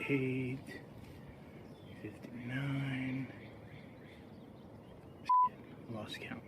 58, 59. Shit, lost count.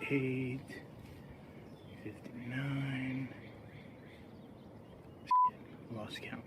Eight, 59. Shit, lost count.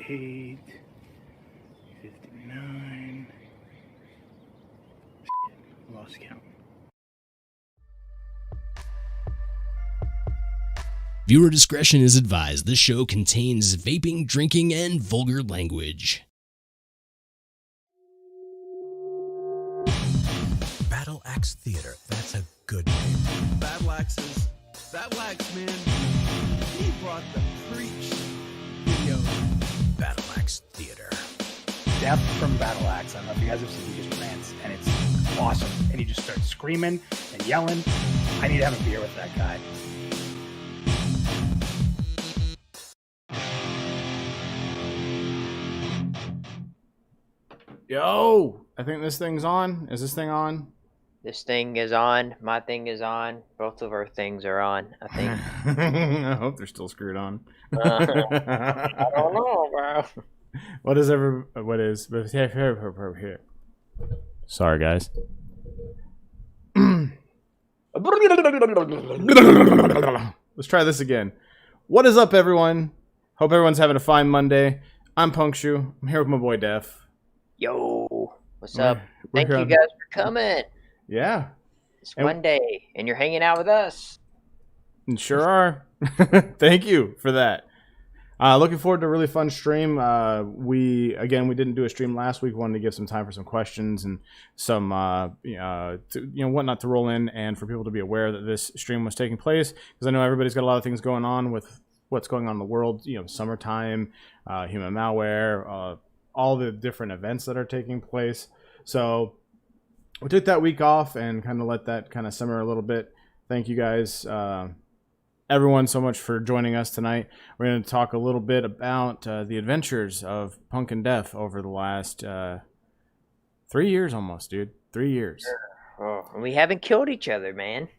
Eight, 59. Shit, lost count. Viewer discretion is advised. This show contains vaping, drinking, and vulgar language. Battle Axe Theater. That's a good name. Battle Axes. Battle Axe, man. He brought the preach. Video. Battle Axe Theater. Death from Battle Axe. I don't know if you guys have seen, he just rants, and it's awesome. And he just starts screaming and yelling. I need to have a beer with that guy. Yo, I think this thing's on. Is this thing on? This thing is on. My thing is on. Both of our things are on, I think. I hope they're still screwed on. I don't know, bro. What is here? Sorry, guys. Let's try this again. What is up, everyone? Hope everyone's having a fine Monday. I'm Punkshoe. I'm here with my boy Def. Yo, what's up? We're Thank here you on- guys for coming. Yeah, It's And- Monday, and you're hanging out with us. and sure are. Thank you for that. Looking forward to a really fun stream. We didn't do a stream last week. Wanted to give some time for some questions and some whatnot to roll in, and for people to be aware that this stream was taking place, because I know everybody's got a lot of things going on with what's going on in the world. You know, summertime, human malware, all the different events that are taking place. So we took that week off and kind of let that kind of simmer a little bit. Thank you guys, everyone, so much for joining us tonight. We're going to talk a little bit about the adventures of Punk and Def over the last 3 years almost, dude. 3 years. Oh, and we haven't killed each other, man.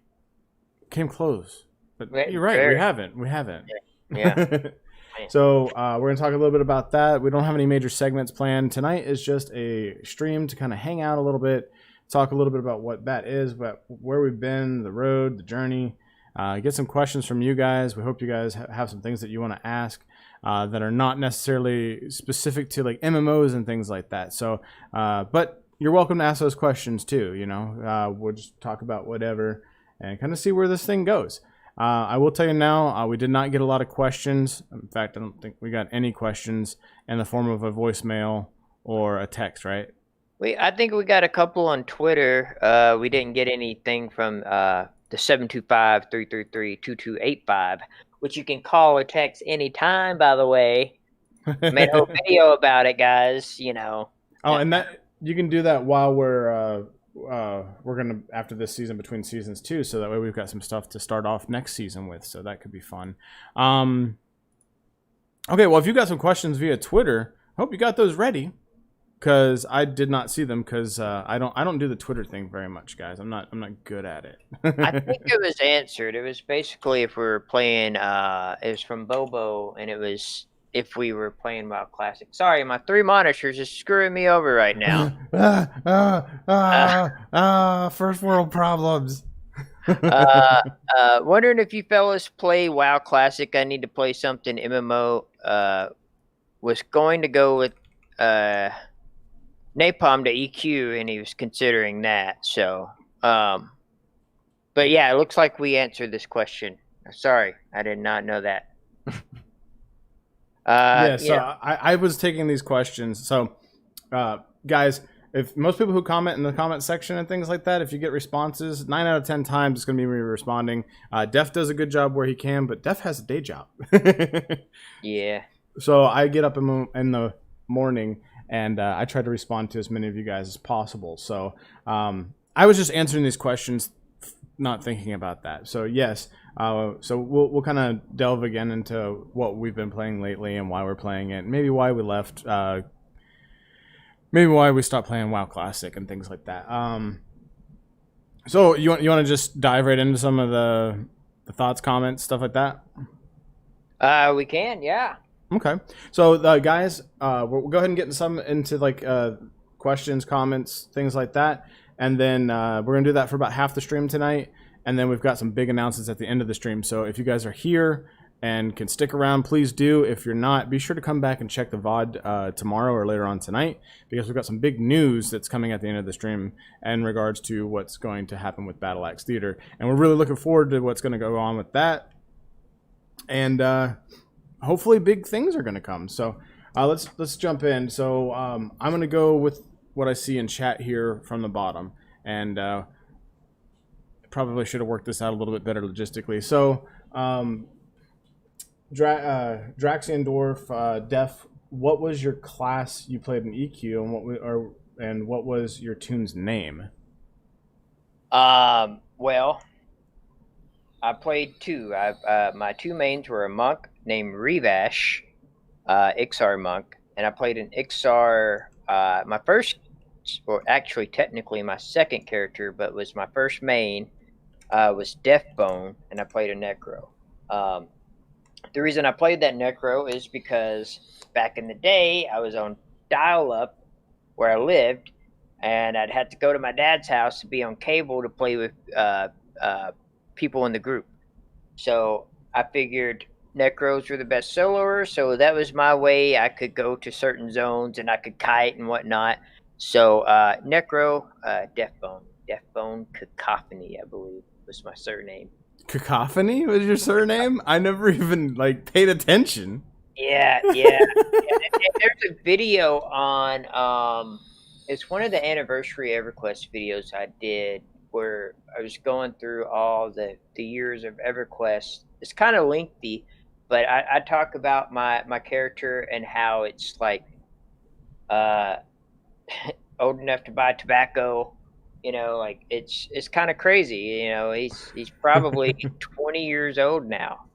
Came close. But Right, you're right, very. we haven't. Yeah. So we're going to talk a little bit about that. We don't have any major segments planned. Tonight is just a stream to kind of hang out a little bit, talk a little bit about what BAT is, but where we've been, the road, the journey, get some questions from you guys. We hope you guys have some things that you want to ask that are not necessarily specific to like MMOs and things like that. So, but you're welcome to ask those questions too. You know, we'll just talk about whatever and kind of see where this thing goes. I will tell you now, we did not get a lot of questions. In fact, I don't think we got any questions in the form of a voicemail or a text, right? I think we got a couple on Twitter. We didn't get anything from the 725-333-2285, which you can call or text anytime, by the way. I made a whole video about it, guys, you know. Oh, and that you can do that while we're gonna after this season, between seasons too, so that way we've got some stuff to start off next season with, so that could be fun. Okay, well, if you got some questions via Twitter, I hope you got those ready, because I did not see them, because I don't do the Twitter thing very much, guys. I'm not good at it. I think it was answered. It was basically if we were playing, it was from Bobo, and it was if we were playing WoW Classic. Sorry, my 3 monitors are screwing me over right now. First world problems. Wondering if you fellas play WoW Classic. I need to play something MMO. Was going to go with Napalm to EQ, and he was considering that. So, but yeah, it looks like we answered this question. Sorry, I did not know that. I was taking these questions. So, guys, if most people who comment in the comment section and things like that, if you get responses, 9 out of 10 times it's going to be me responding. Def does a good job where he can, but Def has a day job. Yeah. So I get up in the morning and I try to respond to as many of you guys as possible. So I was just answering these questions, not thinking about that. So yes, so we'll kind of delve again into what we've been playing lately and why we're playing it, maybe why we left, maybe why we stopped playing WoW Classic and things like that. So you want to just dive right into some of the thoughts, comments, stuff like that? We can, yeah. Okay, so guys, we'll go ahead and get into like questions, comments, things like that, and then we're gonna do that for about half the stream tonight, and then we've got some big announcements at the end of the stream. So if you guys are here and can stick around, please do. If you're not, be sure to come back and check the VOD tomorrow or later on tonight, because we've got some big news that's coming at the end of the stream in regards to what's going to happen with Battle Axe Theater, and we're really looking forward to what's going to go on with that, and hopefully big things are going to come. So let's jump in. So I'm going to go with what I see in chat here from the bottom, and probably should have worked this out a little bit better logistically. So Draxian Dwarf, Def, what was your class you played in EQ, and what was your tune's name? Well, I played 2. My 2 mains were a monk named Revash, Ixar monk, and I played an Ixar. My first, or actually technically my second character, but was my first main, was Deathbone, and I played a Necro. The reason I played that Necro is because back in the day I was on dial-up where I lived, and I'd have to go to my dad's house to be on cable to play with people in the group. So I figured Necros were the best soloers, so that was my way. I could go to certain zones and I could kite and whatnot. So Necro, Deathbone Cacophony, I believe, was my surname. Cacophony was your surname? I never even paid attention. Yeah. And there's a video on it's one of the anniversary EverQuest videos I did, where I was going through all the years of EverQuest. It's kind of lengthy, but I talk about my character and how it's like old enough to buy tobacco. You know, like it's kind of crazy. You know, he's probably 20 years old now.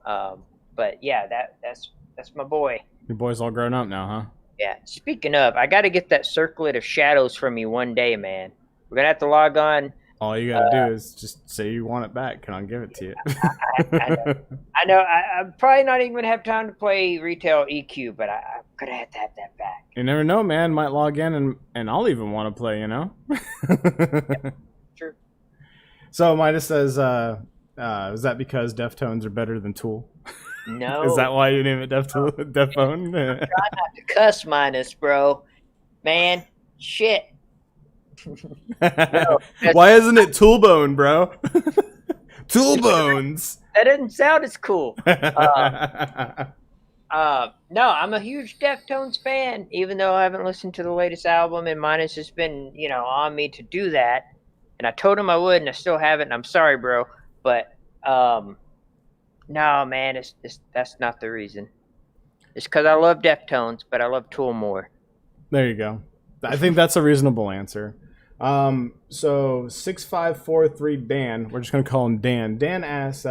But yeah, that's my boy. Your boy's all grown up now, huh? Yeah. Speaking of, I got to get that Circlet of Shadows from you one day, man. We're gonna have to log on. All you gotta do is just say you want it back, and I'll give it to you. I know. I'm probably not even gonna have time to play retail EQ, but I'm gonna have to have that back. You never know, man. Might log in, and I'll even want to play. You know. True. So Midas says, "Is that because Deftones are better than Tool? No. Is that why you name it Defphone? Try not to cuss, Minus, bro. Man, shit. No, why isn't it Toolbone, bro? Tool Bones. that doesn't sound as cool. No, I'm a huge Deftones fan, even though I haven't listened to the latest album, and Minus has been, on me to do that. And I told him I would, and I still haven't. And I'm sorry, bro, but no, man, that's not the reason. It's because I love Deftones, but I love Tool more. There you go. I think that's a reasonable answer. So 6543 Dan, we're just gonna call him Dan. Dan asks,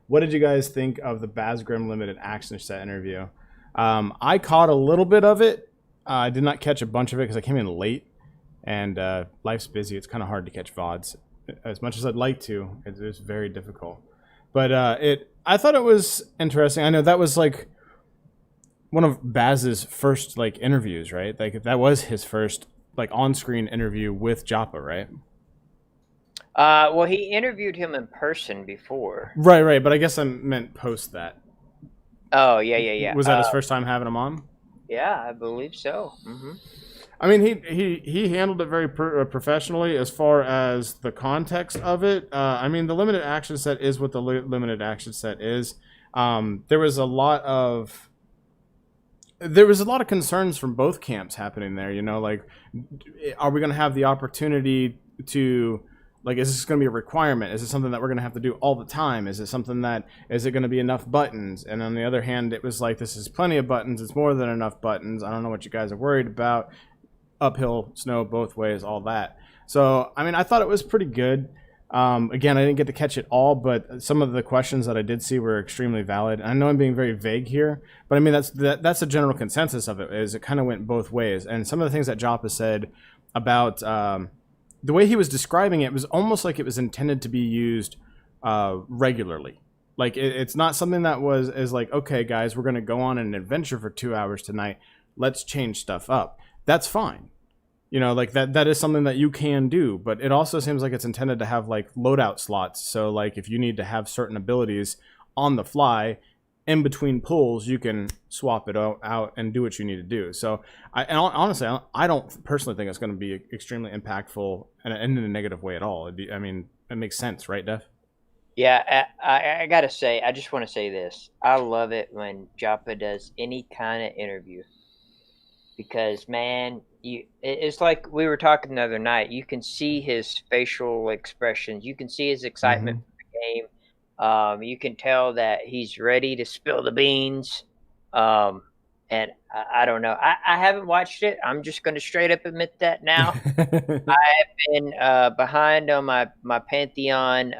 what did you guys think of the Basgrim Limited Action Set interview? I caught a little bit of it. I did not catch a bunch of it because I came in late, and life's busy. It's kind of hard to catch VODs. As much as I'd like to, it's very difficult. But I thought it was interesting. I know that was like one of Baz's first like interviews, right? Like that was his first like on-screen interview with Joppa, right? Well, he interviewed him in person before. Right. But I guess I meant post that. Oh, yeah. Was that his first time having him on? Yeah, I believe so. Mm-hmm. I mean, he handled it very professionally as far as the context of it. I mean, the limited action set is what the limited action set is. There was a lot of concerns from both camps happening there. You know, like, are we going to have the opportunity to, like, is this going to be a requirement? Is it something that we're going to have to do all the time? Is it something that, is it going to be enough buttons? And on the other hand, it was like, this is plenty of buttons. It's more than enough buttons. I don't know what you guys are worried about. Uphill, snow, both ways, all that. So, I mean, I thought it was pretty good. Again, I didn't get to catch it all, but some of the questions that I did see were extremely valid. I know I'm being very vague here, but I mean, that's a general consensus of it, is it kind of went both ways. And some of the things that Joppa said about the way he was describing it was almost like it was intended to be used regularly. Like, it's not something that is like, okay, guys, we're going to go on an adventure for 2 hours tonight. Let's change stuff up. That's fine. You know, like that is something that you can do, but it also seems like it's intended to have like loadout slots. So like if you need to have certain abilities on the fly in between pulls, you can swap it out and do what you need to do. So honestly, I don't personally think it's going to be extremely impactful and in a negative way at all. I mean, it makes sense, right, Def? Yeah, I gotta say, I just want to say this. I love it when Joppa does any kind of interview. Because, man, it's like we were talking the other night. You can see his facial expressions. You can see his excitement for the game. You can tell that he's ready to spill the beans. And I don't know. I haven't watched it. I'm just going to straight up admit that now. I have been behind on my Pantheon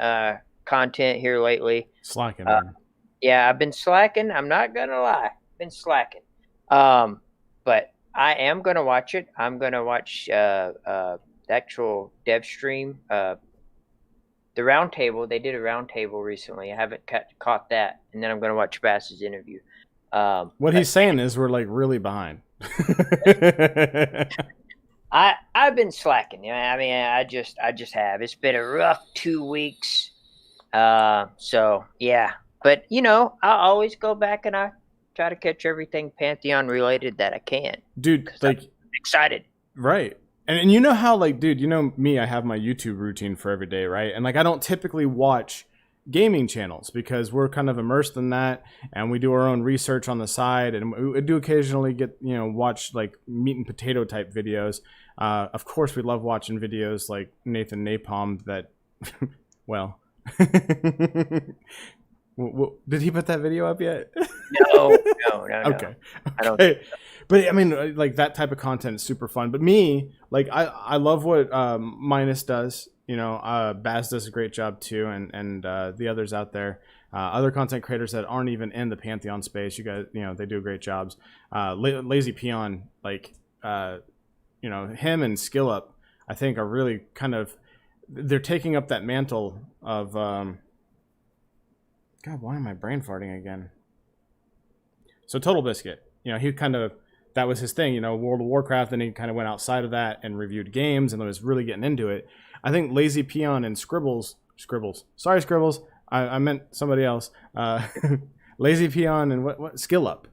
content here lately. Slacking, man. Yeah, I've been slacking. I'm not going to lie. Been slacking. But I am going to watch it. I'm going to watch the actual dev stream. The roundtable. They did a roundtable recently. I haven't caught that. And then I'm going to watch Bass's interview. What he's saying is we're like really behind. I've been slacking. You know, I mean, I just have. It's been a rough 2 weeks. So, yeah. But, you know, I'll always go back and I try to catch everything Pantheon related that I can. Dude, like, I'm excited. Right. And you know how, like, dude, you know me, I have my YouTube routine for every day, right? And like, I don't typically watch gaming channels because we're kind of immersed in that, and we do our own research on the side, and we do occasionally get, you know, watch like meat and potato type videos. Of course, we love watching videos like Nathan Napalm that, well, Did he put that video up yet? No. Okay. I don't. Okay. But I mean, like that type of content is super fun. But me, like I love what Minus does. You know, Baz does a great job too, and the others out there, other content creators that aren't even in the Pantheon space. You guys, you know, they do great jobs. Lazy Peon, like you know, him and Skill Up, I think are really kind of they're taking up that mantle of. God, why am I brain farting again? So Total Biscuit, you know, he kind of that was his thing, you know, World of Warcraft, and he kind of went outside of that and reviewed games and was really getting into it. I think Lazy Peon and Scribbles, sorry Scribbles, I meant somebody else. Lazy Peon and what Skill Up.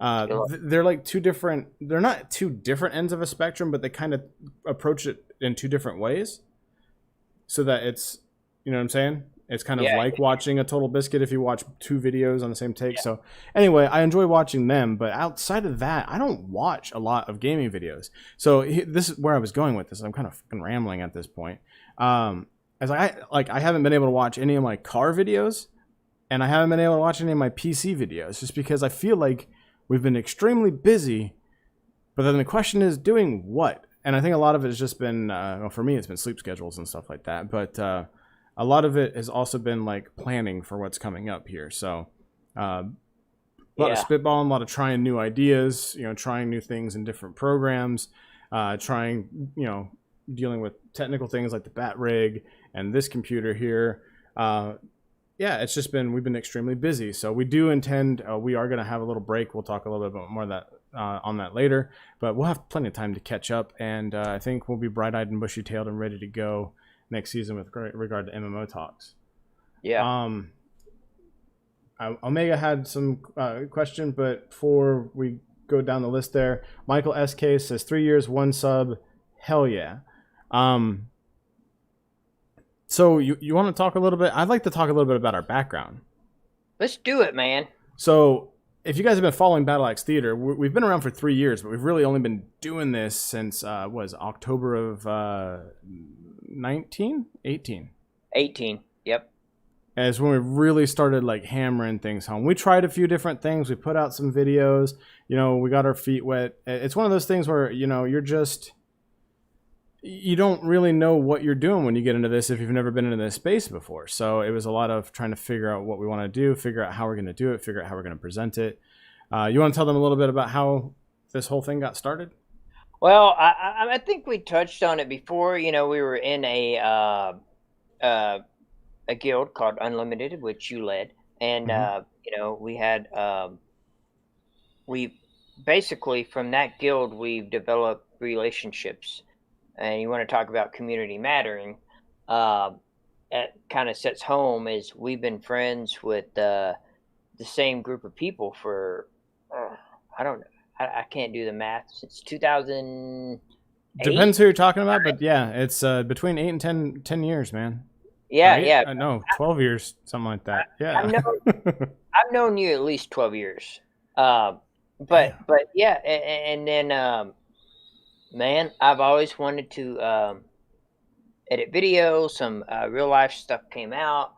They're like two different. They're not two different ends of a spectrum, but they kind of approach it in two different ways, so that it's, you know what I'm saying. It's kind of like watching a Total Biscuit if you watch two videos on the same take. Yeah. So anyway, I enjoy watching them, but outside of that, I don't watch a lot of gaming videos. So this is where I was going with this. I'm kind of fucking rambling at this point. As I haven't been able to watch any of my car videos, and I haven't been able to watch any of my PC videos, just because I feel like we've been extremely busy. But then the question is, doing what? And I think a lot of it has just been, well, for me, it's been sleep schedules and stuff like that. But a lot of it has also been like planning for what's coming up here. So a lot of spitballing, a lot of trying new ideas, you know, trying new things in different programs, trying, you know, dealing with technical things like the bat rig and this computer here. It's just been, we've been extremely busy. So we do intend, we are going to have a little break. We'll talk a little bit more of that on that later, but we'll have plenty of time to catch up. And I think we'll be bright-eyed and bushy-tailed and ready to go next season with regard to MMO talks. Yeah. Omega had some question, but before we go down the list there, Michael SK says 3 years, 1 sub. Hell yeah. So you want to talk a little bit? I'd like to talk a little bit about our background. Let's do it, man. So if you guys have been following Battle Axe Theater, we've been around for 3 years, but we've really only been doing this since October of 18. Yep. As when we really started like hammering things home. We tried a few different things. We put out some videos, you know, we got our feet wet. It's one of those things where, you know, you don't really know what you're doing when you get into this if you've never been into this space before. So it was a lot of trying to figure out what we want to do, figure out how we're going to do it, figure out how we're going to present it. You want to tell them a little bit about how this whole thing got started? Well, I think we touched on it before. You know, we were in a guild called Unlimited, which you led, and you know, we had we basically from that guild we've developed relationships. And you want to talk about community mattering? It kind of sets home is we've been friends with the same group of people for I don't know. I can't do the math since 2000. Depends who you're talking about, but yeah, it's between 8 and 10 years, man. Yeah, right? yeah. No, 12 years, something like that. Yeah. I've known you at least 12 years. But yeah, and then man, I've always wanted to edit videos. Some real life stuff came out,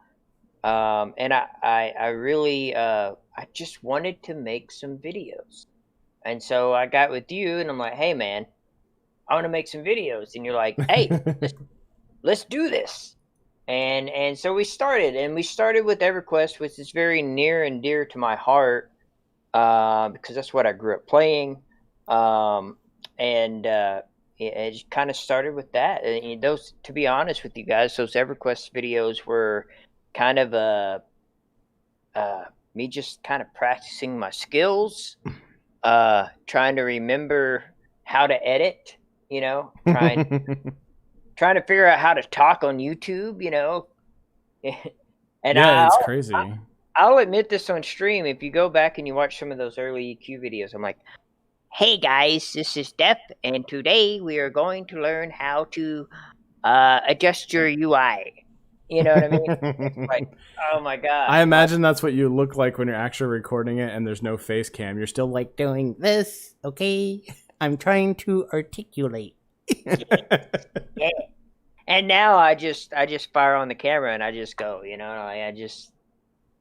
and I really I just wanted to make some videos. And so I got with you, and I'm like, hey, man, I want to make some videos. And you're like, hey, let's do this. And so we started. And we started with EverQuest, which is very near and dear to my heart because that's what I grew up playing. It kind of started with that. And those, to be honest with you guys, those EverQuest videos were kind of me just kind of practicing my skills. Trying to remember how to edit, you know, trying to figure out how to talk on YouTube, you know. And yeah, it's crazy. I'll admit this on stream. If you go back and you watch some of those early EQ videos, I'm like, hey guys, this is Steph, and today we are going to learn how to adjust your UI. You know what I mean? It's like, oh my God. I imagine that's what you look like when you're actually recording it and there's no face cam. You're still like doing this, okay? I'm trying to articulate. Yeah. And now I just fire on the camera and I just go, you know,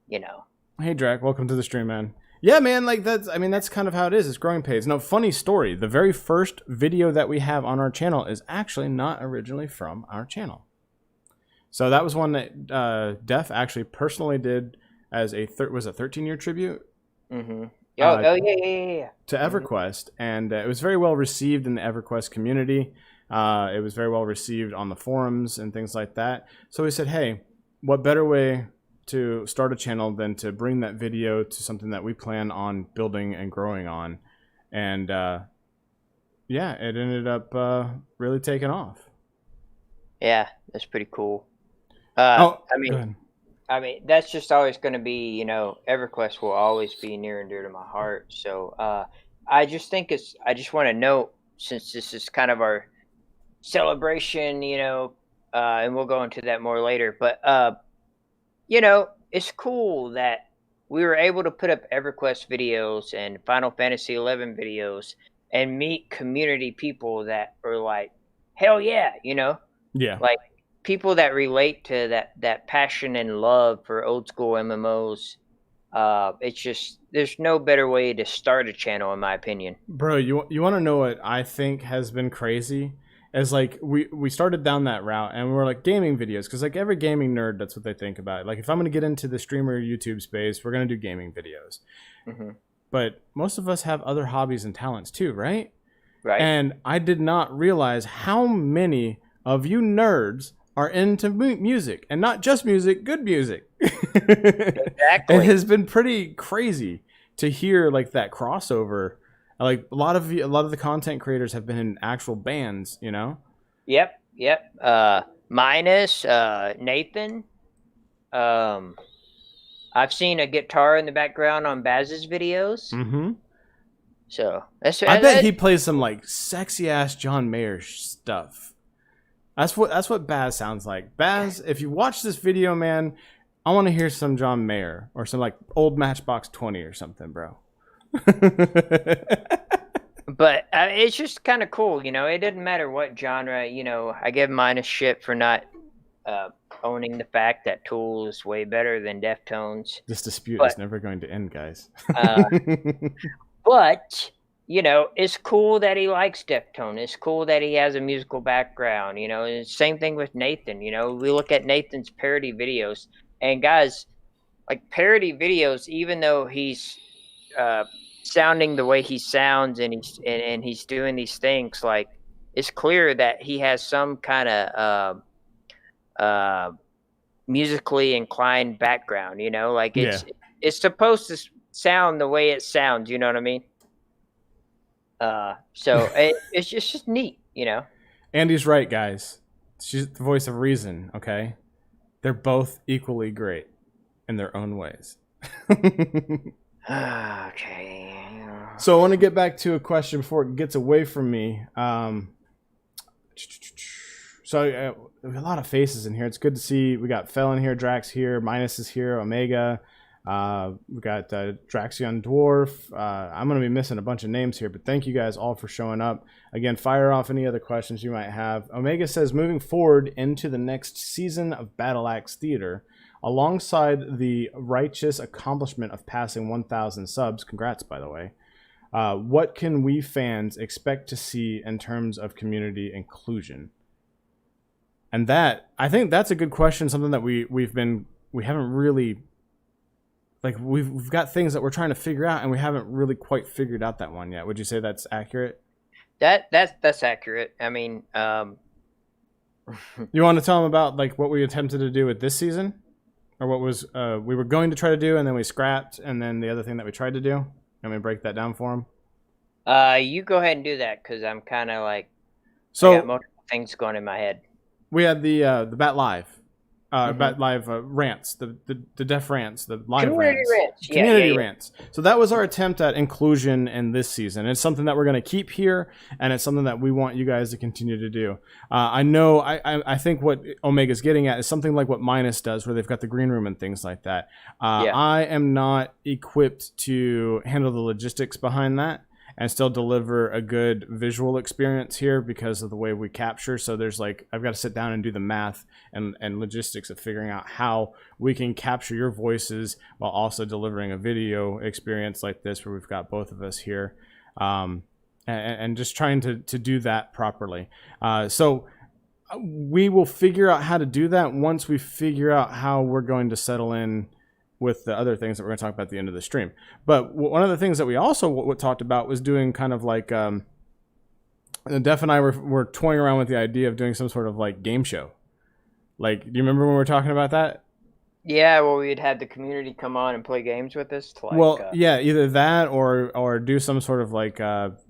you know. Hey, Drac, welcome to the stream, man. Yeah, man, like that's kind of how it is. It's growing pains. No, funny story. The very first video that we have on our channel is actually not originally from our channel. So that was one that Def actually personally did as a 13-year tribute. Mm-hmm. Yeah. To EverQuest, and it was very well received in the EverQuest community. It was very well received on the forums and things like that. So we said, hey, what better way to start a channel than to bring that video to something that we plan on building and growing on? And yeah, it ended up really taking off. Yeah, that's pretty cool. Go I ahead. mean, that's just always going to be, you know, EverQuest will always be near and dear to my heart. So I just want to note, since this is kind of our celebration, you know, and we'll go into that more later, but, you know, it's cool that we were able to put up EverQuest videos and Final Fantasy XI videos and meet community people that are like, hell yeah, you know? Yeah. Like, people that relate to that passion and love for old school MMOs. It's just, there's no better way to start a channel, in my opinion. Bro, you want to know what I think has been crazy? As like we started down that route and we're like gaming videos, because like every gaming nerd, that's what they think about. Like if I'm going to get into the streamer YouTube space, we're going to do gaming videos. Mm-hmm. But most of us have other hobbies and talents too, right? Right. And I did not realize how many of you nerds are into music, and not just music, good music. Exactly. It has been pretty crazy to hear like that crossover. Like a lot of the content creators have been in actual bands, you know? Yep. Minus Nathan. I've seen a guitar in the background on Baz's videos. Mm-hmm. So I bet he plays some like sexy ass John Mayer stuff. That's what Baz sounds like. Baz, if you watch this video, man, I want to hear some John Mayer or some like old Matchbox 20 or something, bro. But it's just kind of cool, you know. It doesn't matter what genre, you know. I give Minus shit for not owning the fact that Tool is way better than Deftones. This dispute is never going to end, guys. But you know, it's cool that he likes Deftone. It's cool that he has a musical background, you know. And same thing with Nathan, you know. We look at Nathan's parody videos, and guys, like parody videos, even though he's sounding the way he sounds and he's doing these things, like it's clear that he has some kind of musically inclined background, you know. Like it's supposed to sound the way it sounds, you know what I mean? So it's just neat, you know. Andy's right, guys. She's the voice of reason, okay? They're both equally great in their own ways. Okay. So I want to get back to a question before it gets away from me. So we got a lot of faces in here. It's good to see. We got Fel in here, Drax here, Minus is here, Omega. We got Draxion Dwarf. I'm going to be missing a bunch of names here, but thank you guys all for showing up. Again, fire off any other questions you might have. Omega says, moving forward into the next season of Battle Axe Theater, alongside the righteous accomplishment of passing 1,000 subs, congrats by the way, what can we fans expect to see in terms of community inclusion? And that, I think that's a good question, something that we haven't really... Like we've got things that we're trying to figure out, and we haven't really quite figured out that one yet. Would you say that's accurate? That's accurate. I mean, you want to tell them about like what we attempted to do with this season, or what was we were going to try to do, and then we scrapped, and then the other thing that we tried to do? Can we break that down for them? You go ahead and do that, because I'm kind of like, so I got multiple things going in my head. We had the Bat Live. Bat Live rants, the Def rants, the live community rants. So that was our attempt at inclusion in this season. It's something that we're going to keep here, and it's something that we want you guys to continue to do. I know, I think what Omega's getting at is something like what Minus does, where they've got the green room and things like that. I am not equipped to handle the logistics behind that. and still deliver a good visual experience here because of the way we capture. So there's like, I've got to sit down and do the math and logistics of figuring out how we can capture your voices while also delivering a video experience like this where we've got both of us here. And just trying to do that properly. So we will figure out how to do that once we figure out how we're going to settle in with the other things that we're going to talk about at the end of the stream. But one of the things that we also talked about was doing kind of like, Def and I were toying around with the idea of doing some sort of like game show. Like, do you remember when we were talking about that? Yeah, well, we'd have the community come on and play games with us. To like, well, yeah, either that or do some sort of like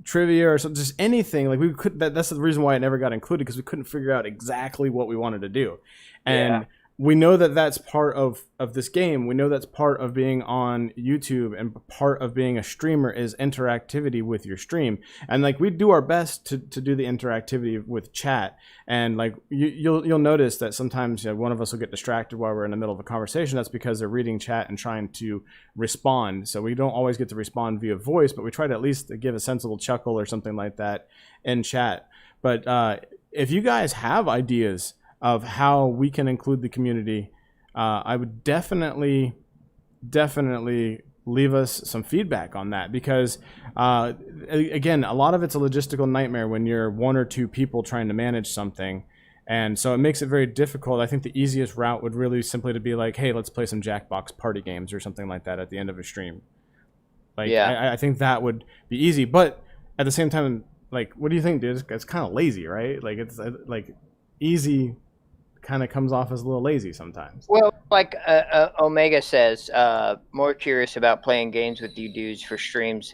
trivia or something, just anything. Like we could. That's the reason why it never got included, because we couldn't figure out exactly what we wanted to do, and we know that that's part of this game. We know that's part of being on YouTube, and part of being a streamer is interactivity with your stream. And like we do our best to do the interactivity with chat. And like you'll notice that sometimes one of us will get distracted while we're in the middle of a conversation. That's because they're reading chat and trying to respond. So we don't always get to respond via voice, but we try to at least give a sensible chuckle or something like that in chat. But if you guys have ideas of how we can include the community, I would definitely leave us some feedback on that, because again, a lot of it's a logistical nightmare when you're one or two people trying to manage something, and so it makes it very difficult. I think the easiest route would really simply to be like, hey, let's play some Jackbox party games or something like that at the end of a stream. Like, I think that would be easy, but at the same time, like, what do you think, dude? It's kind of lazy, right? Like, it's like easy kind of comes off as a little lazy sometimes. Well, like Omega says, more curious about playing games with you dudes for streams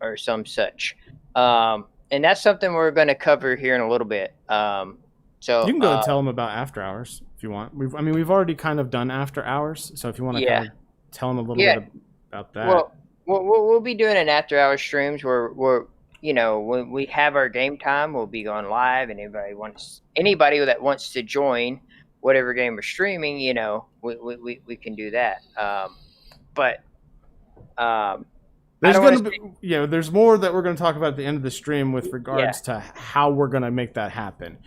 or some such. And that's something we're going to cover here in a little bit. So you can go and tell them about after hours if you want. We've already kind of done after hours, so if you want to kind of tell them a little bit about that. Well, we'll be doing an after hours streams where when we have our game time, we'll be going live, and anybody that wants to join whatever game we're streaming, we can do that. There's more that we're going to talk about at the end of the stream with regards to how we're going to make that happen.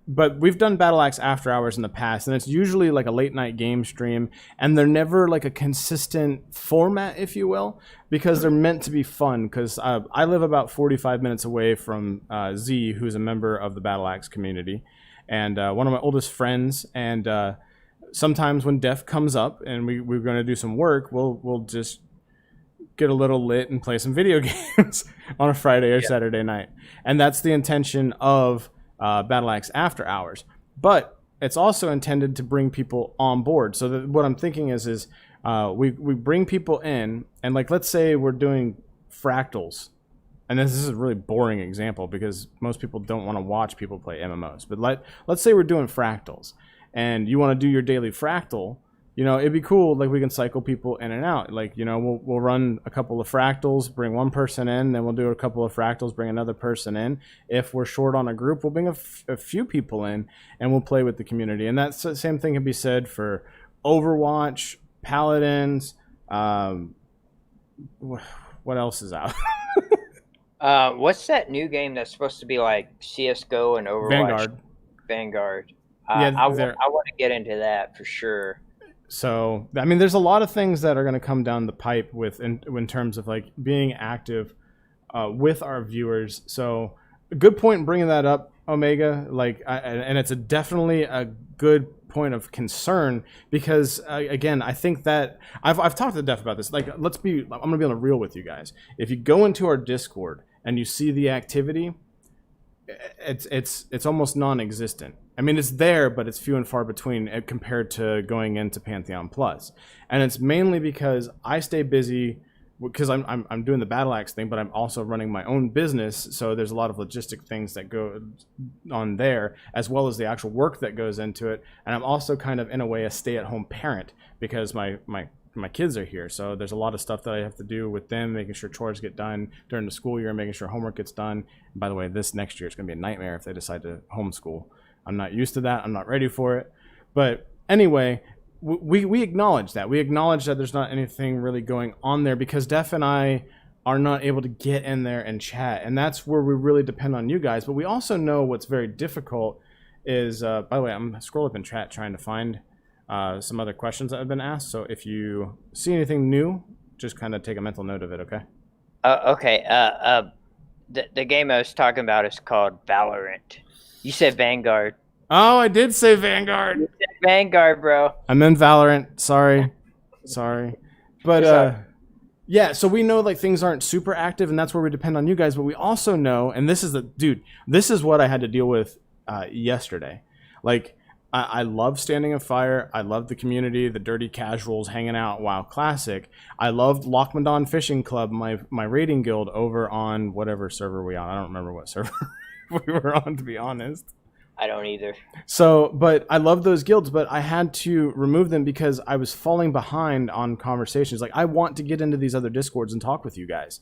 But we've done Battle Axe after hours in the past, and it's usually like a late night game stream, and they're never like a consistent format, if you will, because they're meant to be fun. Because I live about 45 minutes away from Z, who's a member of the Battle Axe community, and one of my oldest friends. And sometimes when Def comes up and we're going to do some work, we'll just get a little lit and play some video games on a Friday or Saturday night. And that's the intention of Battle Axe After Hours. But it's also intended to bring people on board. So what I'm thinking is we bring people in, and like, let's say we're doing fractals. And this is a really boring example because most people don't want to watch people play MMOs. But let's say we're doing fractals, and you want to do your daily fractal. It'd be cool. Like, we can cycle people in and out. Like, we'll run a couple of fractals, bring one person in, then we'll do a couple of fractals, bring another person in. If we're short on a group, we'll bring a few people in, and we'll play with the community. And that same thing can be said for Overwatch, Paladins. What else is out? What's that new game that's supposed to be like CS:GO and Overwatch? Vanguard. I want to get into that for sure. So, there's a lot of things that are going to come down the pipe in terms of like being active with our viewers. So, a good point in bringing that up, Omega. And it's definitely a good point of concern because again, I think that I've talked to Def about this. Like, I'm going to be on the real with you guys. If you go into our Discord and you see the activity, it's almost non-existent. It's there, but it's few and far between compared to going into Pantheon Plus. And it's mainly because I stay busy because I'm doing the Battle Axe thing, but I'm also running my own business. So there's a lot of logistic things that go on there, as well as the actual work that goes into it. And I'm also kind of, in a way, a stay-at-home parent because my kids are here. So there's a lot of stuff that I have to do with them, making sure chores get done during the school year, making sure homework gets done. And by the way, this next year is going to be a nightmare if they decide to homeschool. I'm not used to that. I'm not ready for it. But anyway, we acknowledge that. We acknowledge that there's not anything really going on there because Def and I are not able to get in there and chat. And that's where we really depend on you guys. But we also know what's very difficult is, by the way, I'm scrolling up in chat trying to find some other questions that have been asked. So if you see anything new, just kind of take a mental note of it, okay? Okay. The game I was talking about is called Valorant. You said Vanguard. Oh, I did say Vanguard. You said Vanguard, bro. I meant Valorant. Sorry. But yeah, so we know like things aren't super active, and that's where we depend on you guys. But we also know, and this is what I had to deal with yesterday. Like, I love Standing in Fire. I love the community, the dirty casuals hanging out. WoW Classic. I loved Lochmadon Fishing Club, my raiding guild over on whatever server we on. I don't remember what server we were on, to be honest. I don't either. So, but I love those guilds, but I had to remove them because I was falling behind on conversations. Like, I want to get into these other Discords and talk with you guys.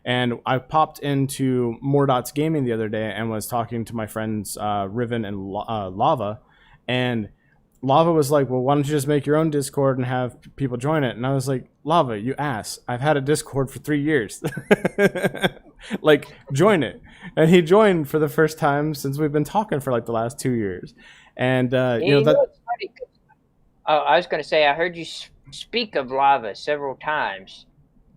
And I popped into Mordots Gaming the other day and was talking to my friends Riven and Lava. And Lava was like, well, why don't you just make your own Discord and have people join it? And I was like, Lava, you ass. I've had a Discord for 3 years. Like, join it. And he joined for the first time since we've been talking for like the last 2 years. And, you know, that. What's funny? Oh, I was going to say, I heard you speak of Lava several times.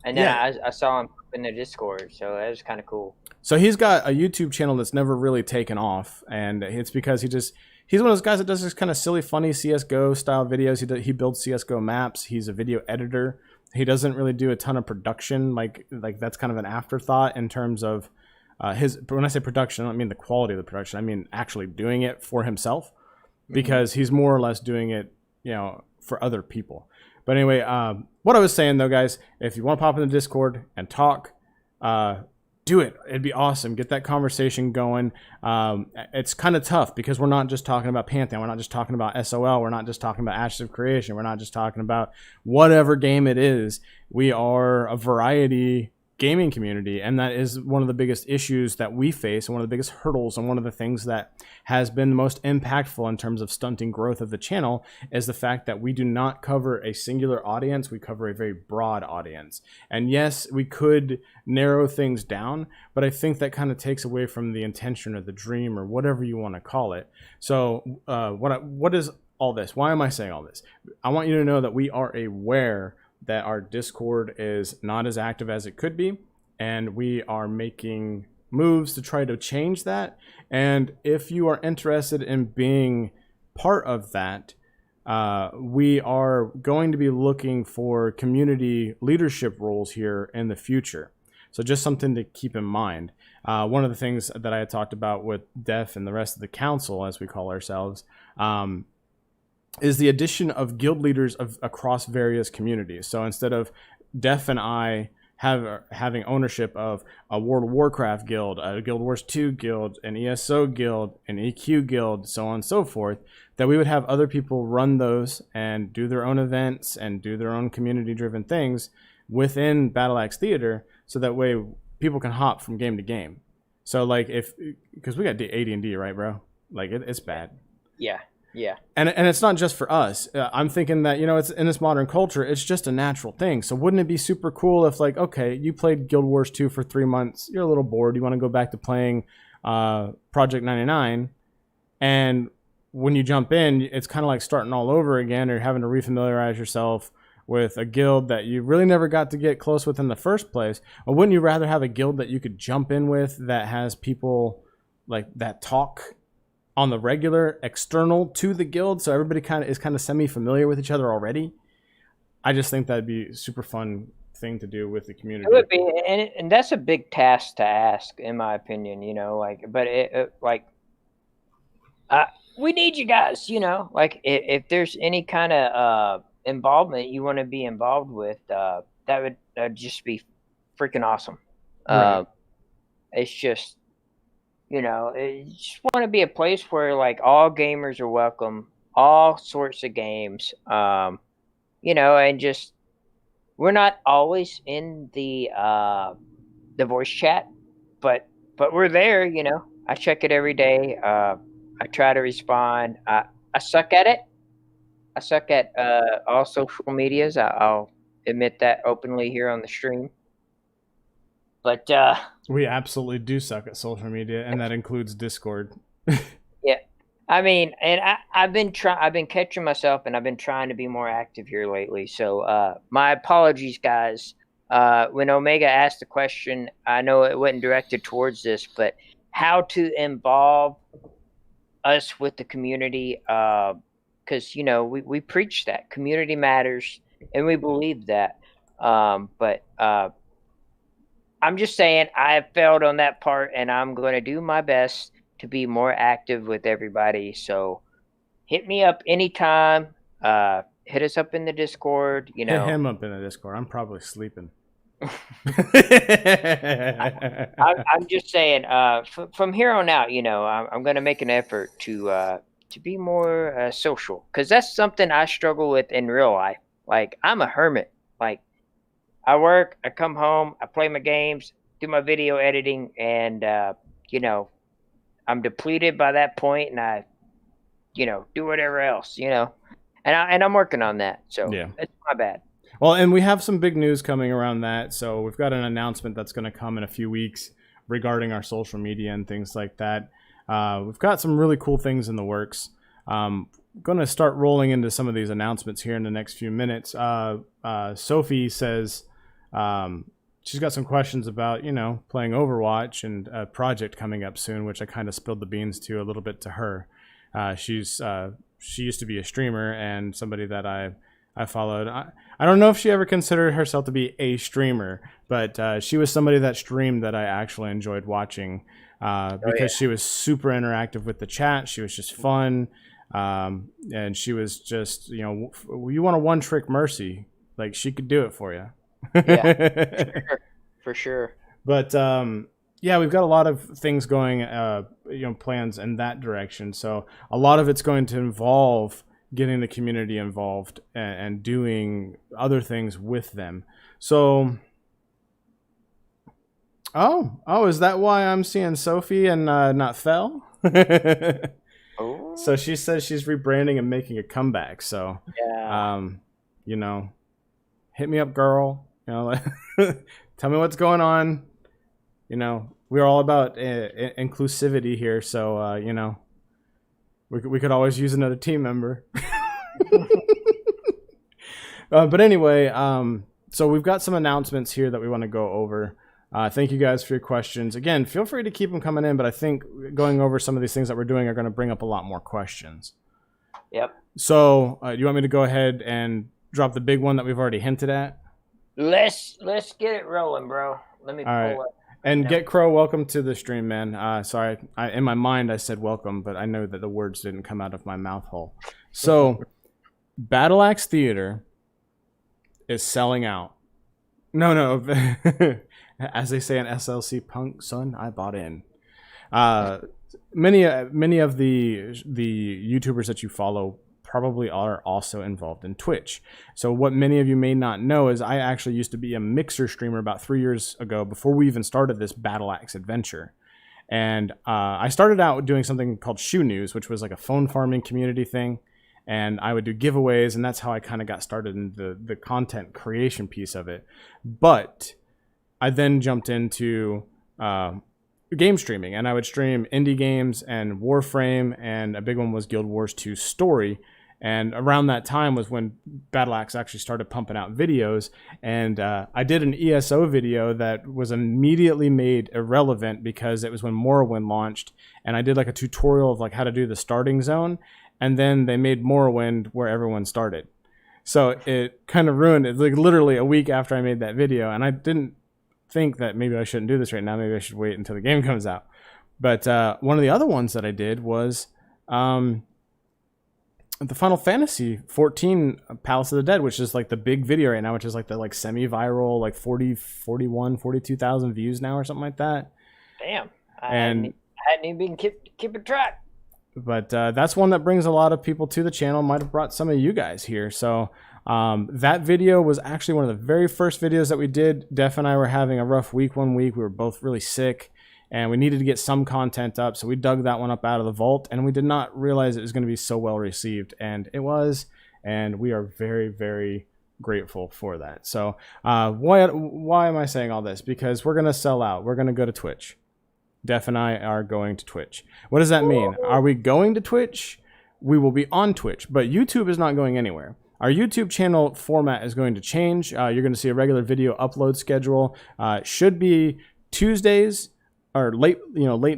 And then I saw him in the Discord. So that was kind of cool. So he's got a YouTube channel that's never really taken off. And it's because he's one of those guys that does this kind of silly, funny CSGO style videos. He builds CSGO maps. He's a video editor. He doesn't really do a ton of production. Like that's kind of an afterthought in terms of when I say production, I don't mean the quality of the production. I mean actually doing it for himself, because he's more or less doing it, you know, for other people. But anyway, what I was saying though, guys, if you want to pop in the Discord and talk, do it. It'd be awesome. Get that conversation going. It's kind of tough because we're not just talking about Pantheon. We're not just talking about SOL. We're not just talking about Ashes of Creation. We're not just talking about whatever game it is. We are a variety gaming community, and that is one of the biggest issues that we face, and one of the biggest hurdles, and one of the things that has been most impactful in terms of stunting growth of the channel is the fact that we do not cover a singular audience. We cover a very broad audience. And yes, we could narrow things down, but I think that kind of takes away from the intention or the dream or whatever you want to call it. So what is all this? Why am I saying all this? I want you to know that we are aware that our Discord is not as active as it could be, and we are making moves to try to change that. And if you are interested in being part of that, we are going to be looking for community leadership roles here in the future. So just something to keep in mind. One of the things that I had talked about with Def and the rest of the council, as we call ourselves, is the addition of guild leaders across various communities. So instead of Def and I having ownership of a World of Warcraft guild, a Guild Wars 2 guild, an ESO guild, an EQ guild, so on and so forth, that we would have other people run those and do their own events and do their own community-driven things within Battle Axe Theater, so that way people can hop from game to game. So like because we got AD&D, right, bro? Like it's bad. Yeah. Yeah. And it's not just for us. I'm thinking that, you know, it's in this modern culture, it's just a natural thing. So wouldn't it be super cool if, like, okay, you played Guild Wars 2 for 3 months, you're a little bored, you want to go back to playing Project 99, and when you jump in, it's kind of like starting all over again, or having to refamiliarize yourself with a guild that you really never got to get close with in the first place. Or wouldn't you rather have a guild that you could jump in with that has people like that talk on the regular, external to the guild, so everybody is kind of semi-familiar with each other already? I just think that'd be a super fun thing to do with the community. It would be, and that's a big task to ask, in my opinion. You know, like, but we need you guys. You know, like if there's any kind of involvement you want to be involved with, that would just be freaking awesome. Right. It's just, you know, I just want to be a place where like all gamers are welcome, all sorts of games, you know, and just, we're not always in the voice chat, but we're there, you know. I check it every day. I try to respond. I suck at it. I suck at all social medias. I'll admit that openly here on the stream. But We absolutely do suck at social media, and that includes Discord. yeah, I mean, and I've been catching myself, and I've been trying to be more active here lately. So my apologies, guys. When Omega asked the question, I know it wasn't directed towards this, but how to involve us with the community, because we preach that community matters, and we believe that. But I'm just saying I have failed on that part, and I'm going to do my best to be more active with everybody. So hit me up anytime. Hit us up in the Discord. Hit him up in the Discord. I'm probably sleeping. I'm just saying. From here on out, I'm going to make an effort to be more social, because that's something I struggle with in real life. Like, I'm a hermit. Like, I work, I come home, I play my games, do my video editing, and I'm depleted by that point, and I do whatever else, and I'm working on that. So yeah, it's my bad. Well, and we have some big news coming around that. So we've got an announcement that's going to come in a few weeks regarding our social media and things like that. We've got some really cool things in the works. Going to start rolling into some of these announcements here in the next few minutes. Sophie says she's got some questions about, playing Overwatch and a project coming up soon, which I kind of spilled the beans to a little bit to her. She used to be a streamer and somebody that I followed. I don't know if she ever considered herself to be a streamer, but she was somebody that streamed that I actually enjoyed watching because she was super interactive with the chat. She was just fun. And she was just, you want a one-trick Mercy. Like, she could do it for you. Yeah, for sure. But yeah, we've got a lot of things going, plans in that direction. So a lot of it's going to involve getting the community involved and doing other things with them. So, oh, is that why I'm seeing Sophie and not Fel? Oh. So she says she's rebranding and making a comeback. So, yeah. Hit me up, girl. Tell me what's going on. We're all about inclusivity here. So, we could always use another team member. But anyway, so we've got some announcements here that we want to go over. Thank you guys for your questions. Again, feel free to keep them coming in, but I think going over some of these things that we're doing are going to bring up a lot more questions. Yep. So, you want me to go ahead and drop the big one that we've already hinted at? Let's get it rolling, bro. Let me pull up. And Get Crow, welcome to the stream, man. Sorry, in my mind I said welcome, but I know that the words didn't come out of my mouth hole. So, Battle Axe Theater is selling out. No. As they say in SLC Punk, son, I bought in. Many of the YouTubers that you follow probably are also involved in Twitch. So what many of you may not know is I actually used to be a Mixer streamer about 3 years ago before we even started this Battle Axe adventure. And I started out doing something called Shoe News, which was like a phone farming community thing. And I would do giveaways, and that's how I kind of got started in the content creation piece of it. But I then jumped into game streaming, and I would stream indie games and Warframe, and a big one was Guild Wars 2 Story. And around that time was when Battle Axe actually started pumping out videos. And I did an ESO video that was immediately made irrelevant because it was when Morrowind launched. And I did like a tutorial of like how to do the starting zone. And then they made Morrowind where everyone started. So it kind of ruined it, like literally a week after I made that video. And I didn't think that maybe I shouldn't do this right now. Maybe I should wait until the game comes out. But one of the other ones that I did was the Final Fantasy 14 Palace of the Dead, which is like the big video right now, which is like the like semi-viral, like 42,000 views now or something like that. Damn. I And hadn't even been keeping track. but that's one that brings a lot of people to the channel. Might have brought some of you guys here. So that video was actually one of the very first videos that we did. Def and I were having a rough week one week. We were both really sick, and we needed to get some content up. So we dug that one up out of the vault, and we did not realize it was going to be so well received. And it was, and we are very, very grateful for that. So why am I saying all this? Because we're going to sell out. We're going to go to Twitch. Def and I are going to Twitch. What does that mean? Are we going to Twitch? We will be on Twitch, but YouTube is not going anywhere. Our YouTube channel format is going to change. You're going to see a regular video upload schedule. It should be Tuesdays or late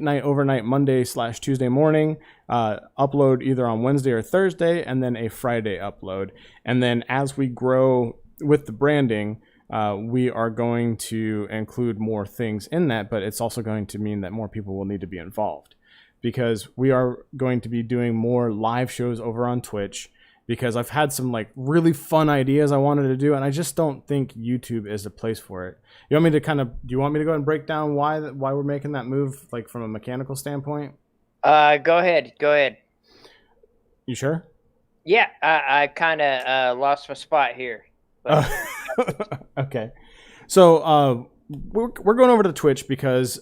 night, overnight, Monday/Tuesday morning. Upload either on Wednesday or Thursday, and then a Friday upload. And then as we grow with the branding, we are going to include more things in that, but it's also going to mean that more people will need to be involved, because we are going to be doing more live shows over on Twitch, because I've had some like really fun ideas I wanted to do, and I just don't think YouTube is the place for it. Do you want me to go ahead and break down why we're making that move, like from a mechanical standpoint? Go ahead. You sure? Yeah, I kind of lost my spot here. But... Okay. So we're going over to Twitch because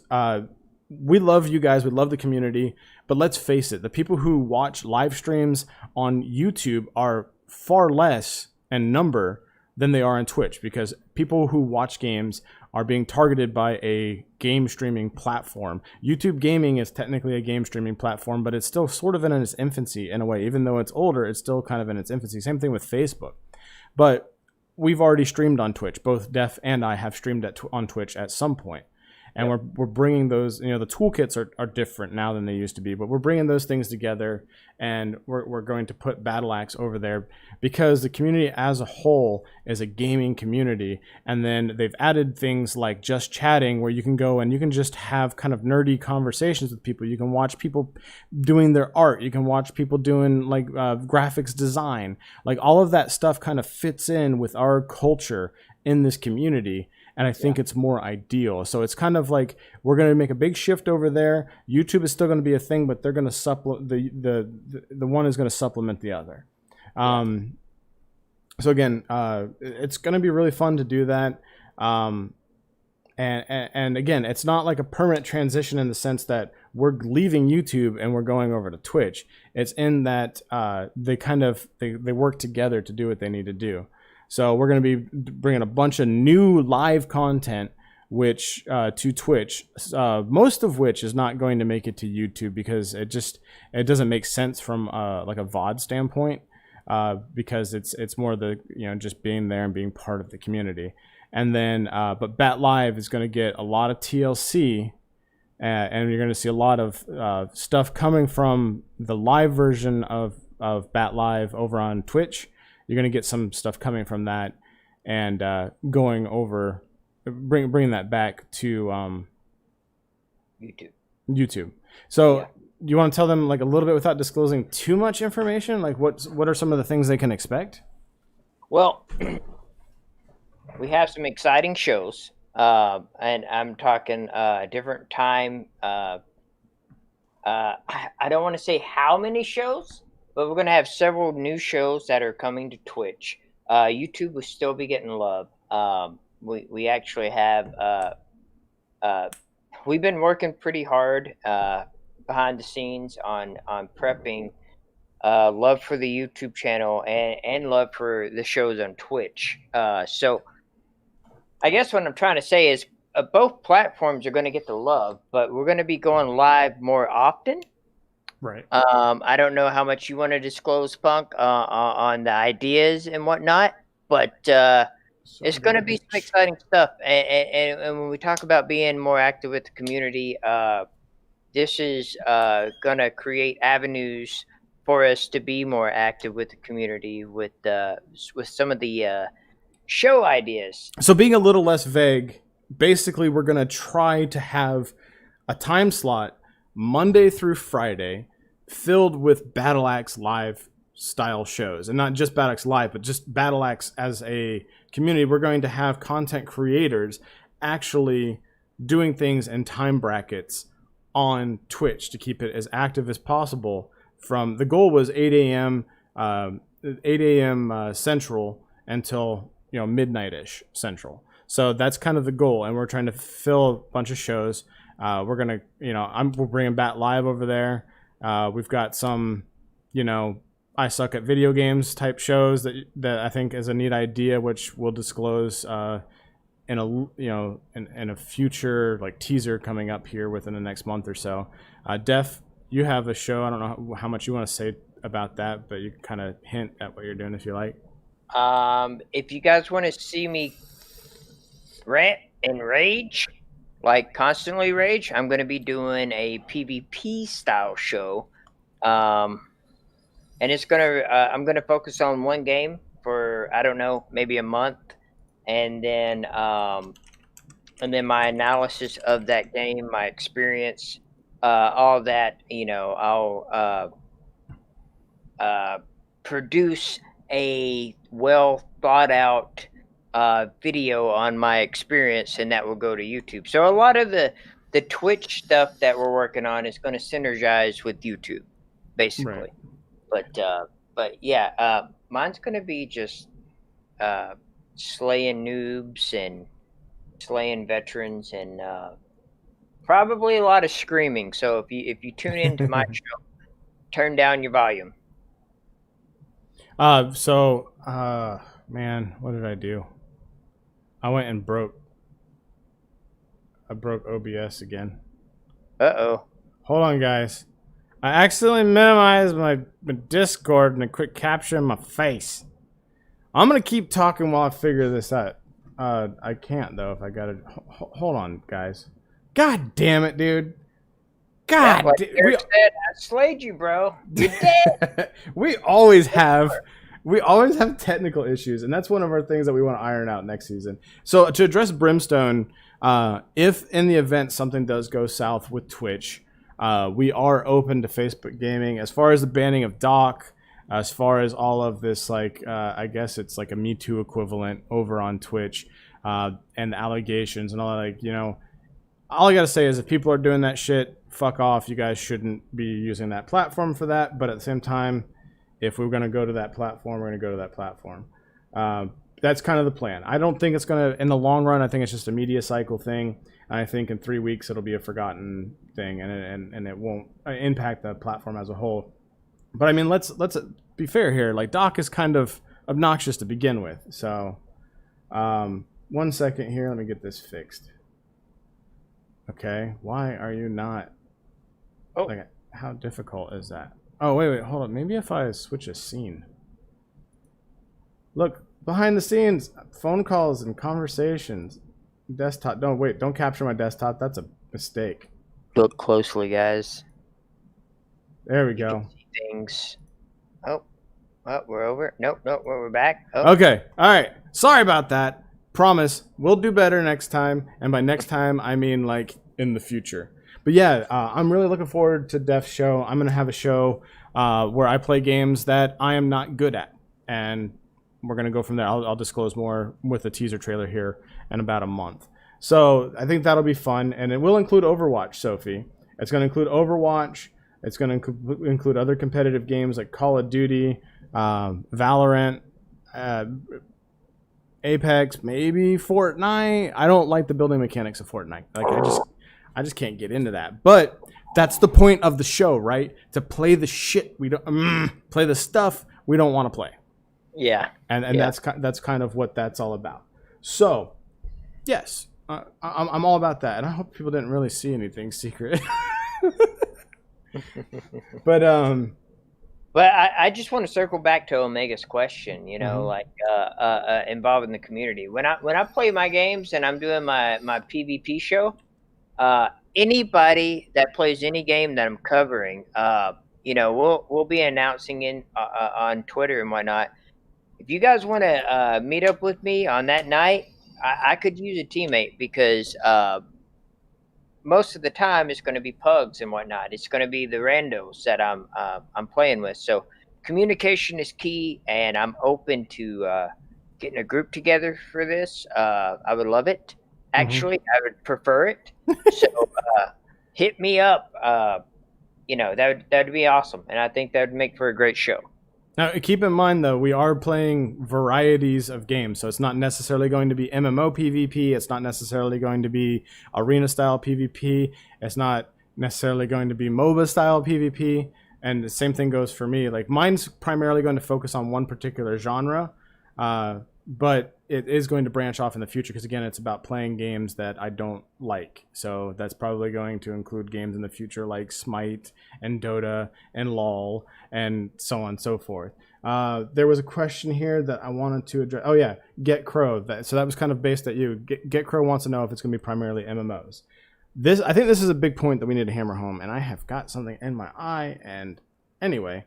we love you guys. We love the community. But let's face it, the people who watch live streams on YouTube are far less in number than they are on Twitch, because people who watch games are being targeted by a game streaming platform. YouTube gaming is technically a game streaming platform, but it's still sort of in its infancy in a way. Even though it's older, it's still kind of in its infancy. Same thing with Facebook. But we've already streamed on Twitch. Both Def and I have streamed on Twitch at some point. And we're bringing those, the toolkits are different now than they used to be, but we're bringing those things together, and we're going to put Battle Axe over there because the community as a whole is a gaming community. And then they've added things like just chatting, where you can go and you can just have kind of nerdy conversations with people. You can watch people doing their art. You can watch people doing like graphics design. Like all of that stuff kind of fits in with our culture in this community. And I think it's more ideal. So it's kind of like we're going to make a big shift over there. YouTube is still going to be a thing, but they're going to supplement the one is going to supplement the other. So again, it's going to be really fun to do that. And again, it's not like a permanent transition in the sense that we're leaving YouTube and we're going over to Twitch. It's in that they work together to do what they need to do. So we're going to be bringing a bunch of new live content, which to Twitch, most of which is not going to make it to YouTube because it doesn't make sense from like a VOD standpoint, because it's more the just being there and being part of the community. And then but Bat Live is going to get a lot of TLC, and you're going to see a lot of stuff coming from the live version of Bat Live over on Twitch. You're going to get some stuff coming from that, and going over, bringing that back to YouTube. So you want to tell them like a little bit without disclosing too much information? Like what are some of the things they can expect? Well, we have some exciting shows, and I'm talking different time. I don't want to say how many shows, but we're going to have several new shows that are coming to Twitch. YouTube will still be getting love. We actually have we've been working pretty hard behind the scenes on prepping love for the YouTube channel and love for the shows on Twitch. So I guess what I'm trying to say is both platforms are going to get the love, but we're going to be going live more often. Right. I don't know how much you want to disclose, Punk, on the ideas and whatnot, but it's going to be some exciting stuff. And when we talk about being more active with the community, this is going to create avenues for us to be more active with the community with some of the show ideas. So being a little less vague, basically we're going to try to have a time slot Monday through Friday filled with Battle Axe live style shows, and not just Battle Axe live, but just Battle Axe as a community. We're going to have content creators actually doing things in time brackets on Twitch to keep it as active as possible. From the goal was 8 a.m. Central until midnight-ish Central. So that's kind of the goal, and we're trying to fill a bunch of shows. We're gonna, we're bringing Bat Live over there. We've got some, I suck at video games type shows that I think is a neat idea, which we'll disclose in a future like teaser coming up here within the next month or so. Def, you have a show. I don't know how much you want to say about that, but you can kind of hint at what you're doing if you like. If you guys want to see me rant and rage, like constantly rage, I'm going to be doing a PvP style show. And it's going to, I'm going to focus on one game for, I don't know, maybe a month. And then my analysis of that game, my experience, all that, I'll produce a well thought out video on my experience, and that will go to YouTube. So a lot of the Twitch stuff that we're working on is going to synergize with YouTube, basically. Right. But yeah, mine's going to be just slaying noobs and slaying veterans, and probably a lot of screaming. So if you tune into my show, turn down your volume. Man, what did I do? I went and broke OBS again. Uh-oh. Hold on, guys. I accidentally minimized my Discord and a quick capture in my face. I'm going to keep talking while I figure this out. I can't, though, if I got it. Hold on, guys. God damn it, dude. God damn it. I slayed you, bro. You're dead. We always have technical issues, and that's one of our things that we want to iron out next season. So to address Brimstone, if in the event something does go south with Twitch, we are open to Facebook gaming. As far as the banning of Doc, as far as all of this, like I guess it's like a Me Too equivalent over on Twitch, and the allegations and all that, like, all I gotta say is if people are doing that shit, fuck off. You guys shouldn't be using that platform for that. But at the same time, if we're going to go to that platform, we're going to go to that platform. That's kind of the plan. I don't think it's going to, in the long run, I think it's just a media cycle thing. I think in 3 weeks it'll be a forgotten thing, and it won't impact the platform as a whole. But I mean, let's be fair here. Like, Doc is kind of obnoxious to begin with. So 1 second here. Let me get this fixed. Okay. Why are you not? Oh. Like, how difficult is that? Oh, wait, hold on. Maybe if I switch a scene. Look, behind the scenes, phone calls and conversations. Desktop. Don't capture my desktop. That's a mistake. Look closely, guys. There we go. Things. Oh, we're over. Nope, we're back. Oh. Okay, all right. Sorry about that. Promise, we'll do better next time. And by next time, I mean like in the future. But yeah, I'm really looking forward to Def's show. I'm going to have a show where I play games that I am not good at. And we're going to go from there. I'll disclose more with a teaser trailer here in about a month. So I think that'll be fun. And it will include Overwatch, Sophie. It's going to include Overwatch. It's going to include other competitive games like Call of Duty, Valorant, Apex, maybe Fortnite. I don't like the building mechanics of Fortnite. Like, I just can't get into that. But that's the point of the show, right? To play the shit we don't play the stuff we don't want to play. Yeah. And yeah. That's kind of what that's all about. So, yes, I'm all about that. And I hope people didn't really see anything secret. But I just want to circle back to Omega's question, like involving the community. When I play my games and I'm doing my PvP show, anybody that plays any game that I'm covering, we'll be announcing on Twitter and whatnot. If you guys want to meet up with me on that night, I could use a teammate, because most of the time it's going to be pugs and whatnot. It's going to be the randos that I'm playing with. So communication is key, and I'm open to getting a group together for this. I would love it. Actually, I would prefer it. So hit me up. That'd be awesome, and I think that would make for a great show. Now, keep in mind, though, we are playing varieties of games. So it's not necessarily going to be MMO PvP. It's not necessarily going to be arena-style PvP. It's not necessarily going to be MOBA-style PvP. And the same thing goes for me. Like mine's primarily going to focus on one particular genre, but it is going to branch off in the future because again, it's about playing games that I don't like. So that's probably going to include games in the future like Smite and Dota and LOL and so on and so forth. There was a question here that I wanted to address. Oh yeah, Get Crow. So that was kind of based at you. Get Crow wants to know if it's going to be primarily MMOs. I think this is a big point that we need to hammer home, and I have got something in my eye. And anyway,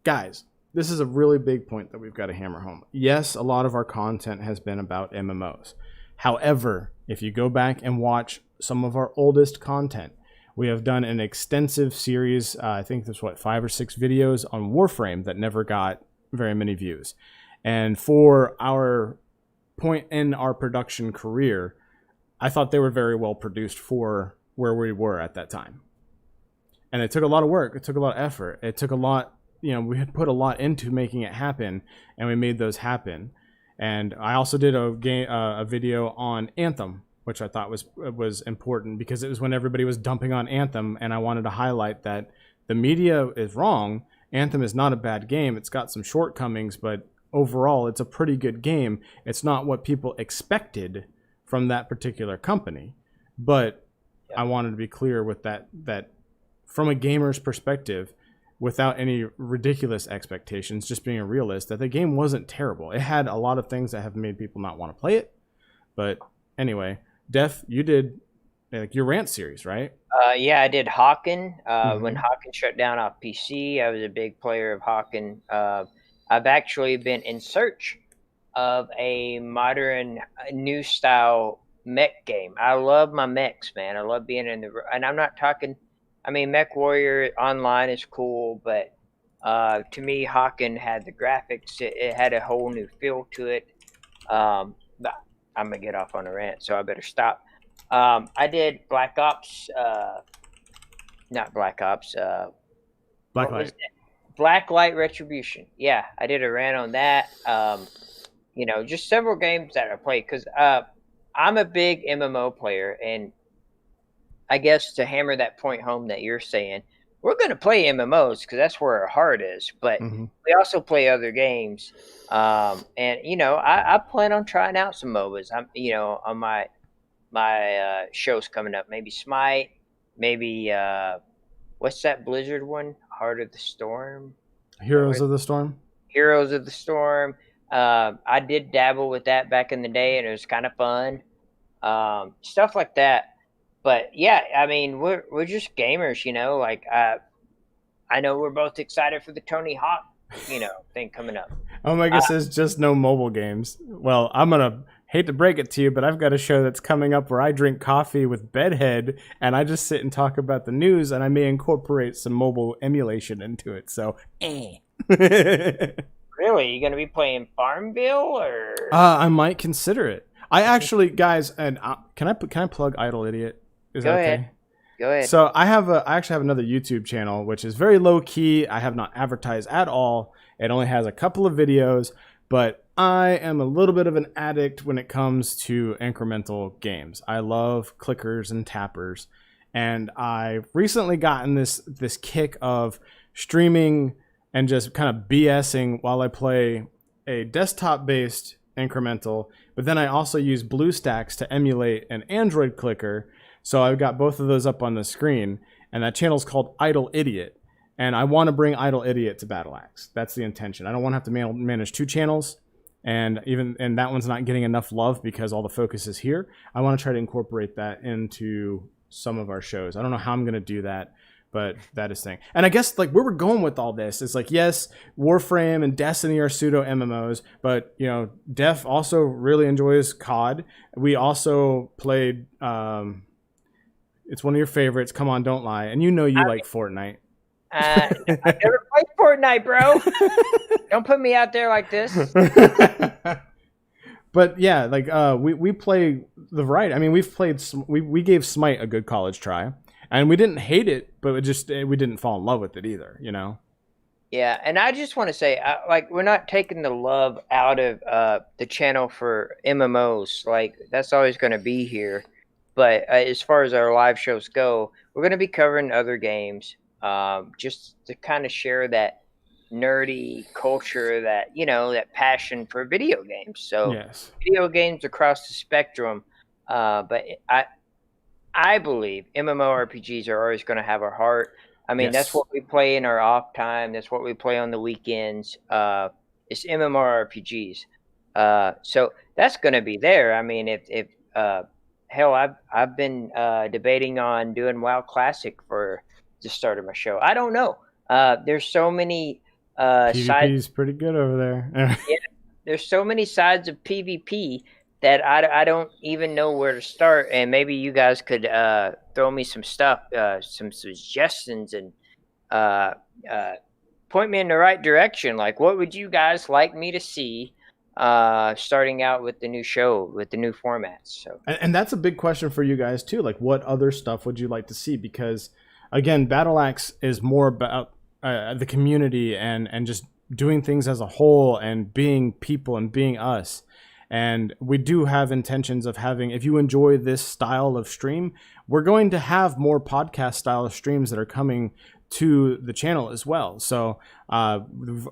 guys, this is a really big point that we've got to hammer home. Yes, a lot of our content has been about MMOs. However, if you go back and watch some of our oldest content, we have done an extensive series, I think there's 5 or 6 videos on Warframe that never got very many views. And for our point in our production career, I thought they were very well produced for where we were at that time. And it took a lot of work. It took a lot of effort. It took a lot, we had put a lot into making it happen, and we made those happen. And I also did a video on Anthem, which I thought was important because it was when everybody was dumping on Anthem, and I wanted to highlight that the media is wrong. Anthem is not a bad game. It's got some shortcomings, but overall, it's a pretty good game. It's not what people expected from that particular company, but I wanted to be clear with that from a gamer's perspective, without any ridiculous expectations, just being a realist, that the game wasn't terrible. It had a lot of things that have made people not want to play it, but anyway, Def, you did your rant series, right? Yeah, I did Hawken. When Hawken shut down off PC, I was a big player of Hawken. I've actually been in search of a modern, new style mech game. I love my mechs, man. I love being in and I'm not talking, Mech Warrior Online is cool, but to me, Hawken had the graphics. It had a whole new feel to it. But I'm gonna get off on a rant, so I better stop. I did Black Ops, not Black Ops, Blacklight Retribution. Yeah, I did a rant on that. Just several games that I played because I'm a big MMO player, and I guess to hammer that point home that you're saying, we're going to play MMOs because that's where our heart is, but we also play other games. I plan on trying out some MOBAs. On my shows coming up, maybe Smite, maybe what's that Blizzard one? Heart of the Storm? Heroes of the Storm? Heroes of the Storm. I did dabble with that back in the day, and it was kind of fun. Stuff like that. But yeah, we're just gamers, Like I know we're both excited for the Tony Hawk, thing coming up. Oh my gosh, there's just no mobile games. Well, I'm gonna hate to break it to you, but I've got a show that's coming up where I drink coffee with Bedhead, and I just sit and talk about the news, and I may incorporate some mobile emulation into it. So, Really, you gonna be playing Farmville, or? I might consider it. I actually, guys, and can I plug Idle Idiot? Is Go that okay? ahead. Go ahead. So I actually have another YouTube channel, which is very low key. I have not advertised at all. It only has a couple of videos, but I am a little bit of an addict when it comes to incremental games. I love clickers and tappers, and I've recently gotten this kick of streaming and just kind of BSing while I play a desktop-based incremental, but then I also use BlueStacks to emulate an Android clicker. So I've got both of those up on the screen, and that channel is called Idle Idiot. And I want to bring Idle Idiot to Battle Axe. That's the intention. I don't want to have to manage 2 channels, and that one's not getting enough love because all the focus is here. I want to try to incorporate that into some of our shows. I don't know how I'm going to do that, but that is thing. And I guess like where we're going with all this is like, yes, Warframe and Destiny are pseudo MMOs, but Def also really enjoys COD. We also played. It's one of your favorites. Come on, don't lie. And you like Fortnite. I've never played Fortnite, bro. Don't put me out there like this. But yeah, like we play the variety. We gave Smite a good college try, and we didn't hate it, but we didn't fall in love with it either. Yeah, and I just want to say, we're not taking the love out of the channel for MMOs. Like that's always going to be here. But as far as our live shows go, we're going to be covering other games. just to kind of share that nerdy culture, that that passion for video games. So Yes. video games across the spectrum, but I believe MMORPGs are always going to have our heart. I mean, that's Yes. what we play in our off time. That's what we play on the weekends. It's MMORPGs. So that's going to be there. I mean, if hell, I've been debating on doing WoW Classic for the start of my show. I don't know. There's so many PvP sides. is pretty good over there. There's so many sides of PvP that I don't even know where to start. And maybe you guys could throw me some stuff, some suggestions, and point me in the right direction. Like, what would you guys like me to see starting out with the new show, with the new formats? So, And that's a big question for you guys too. Like, what other stuff would you like to see? Because again, Battle Axe is more about the community and just doing things as a whole and being people and being us. And we do have intentions of having, if you enjoy this style of stream, we're going to have more podcast style of streams that are coming to the channel as well. So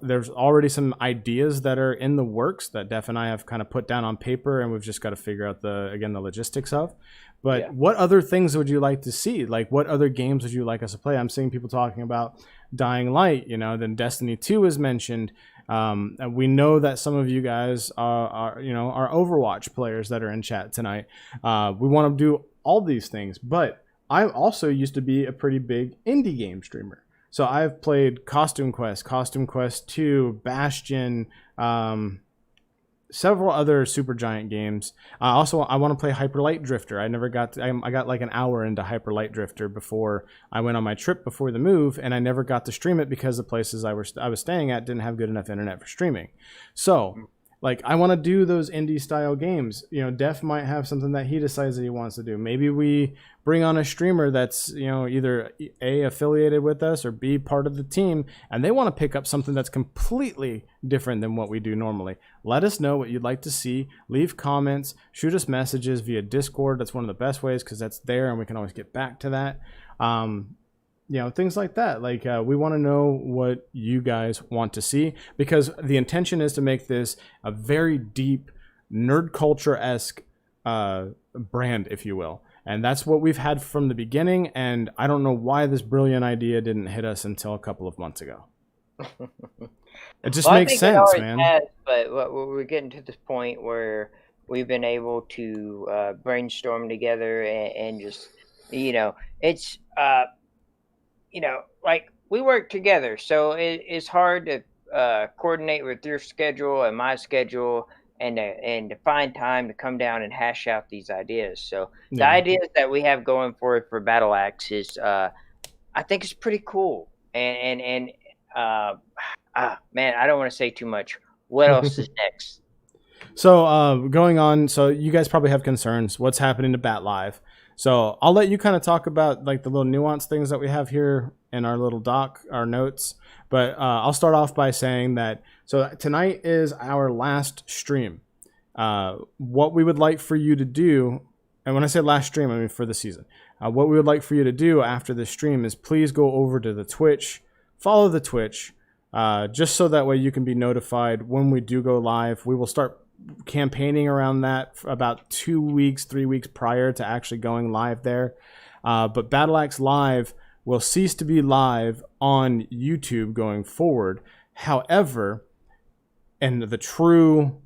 there's already some ideas that are in the works that Def and I have kind of put down on paper, and we've just got to figure out the logistics of. But what other things would you like to see? Like, what other games would you like us to play? I'm seeing people talking about Dying Light, then Destiny 2 is mentioned. And we know that some of you guys are Overwatch players that are in chat tonight. We want to do all these things, but I also used to be a pretty big indie game streamer. So I've played Costume Quest 2, Bastion, several other Supergiant games. Also, I want to play Hyper Light Drifter. I got like an hour into Hyper Light Drifter before I went on my trip before the move, and I never got to stream it because the places I was staying at didn't have good enough internet for streaming. So, like, I want to do those indie style games. Def might have something that he decides that he wants to do. Maybe we bring on a streamer that's, either A, affiliated with us, or B, part of the team, and they want to pick up something that's completely different than what we do normally. Let us know what you'd like to see. Leave comments, shoot us messages via Discord. That's one of the best ways because that's there and we can always get back to that. Things like that. Like, we want to know what you guys want to see, because the intention is to make this a very deep nerd culture-esque brand, if you will. And that's what we've had from the beginning, and I don't know why this brilliant idea didn't hit us until a couple of months ago. It just makes sense, man. But we're getting to this point where we've been able to brainstorm together and just, it's... like, we work together, so it's hard to coordinate with your schedule and my schedule, and to find time to come down and hash out these ideas. So the ideas that we have going for Battle Axe is, I think it's pretty cool. And man, I don't want to say too much. What else is next? So going on, so you guys probably have concerns. What's happening to Bat Live? So I'll let you kind of talk about like the little nuanced things that we have here in our little doc, our notes. But I'll start off by saying that, so tonight is our last stream. What we would like for you to do, and when I say last stream, I mean for the season. What we would like for you to do after this stream is please go over to the Twitch, follow the Twitch, just so that way you can be notified when we do go live. We will start campaigning around that for about 2 weeks, 3 weeks prior to actually going live there. But Battle Axe Live will cease to be live on YouTube going forward. However, and the true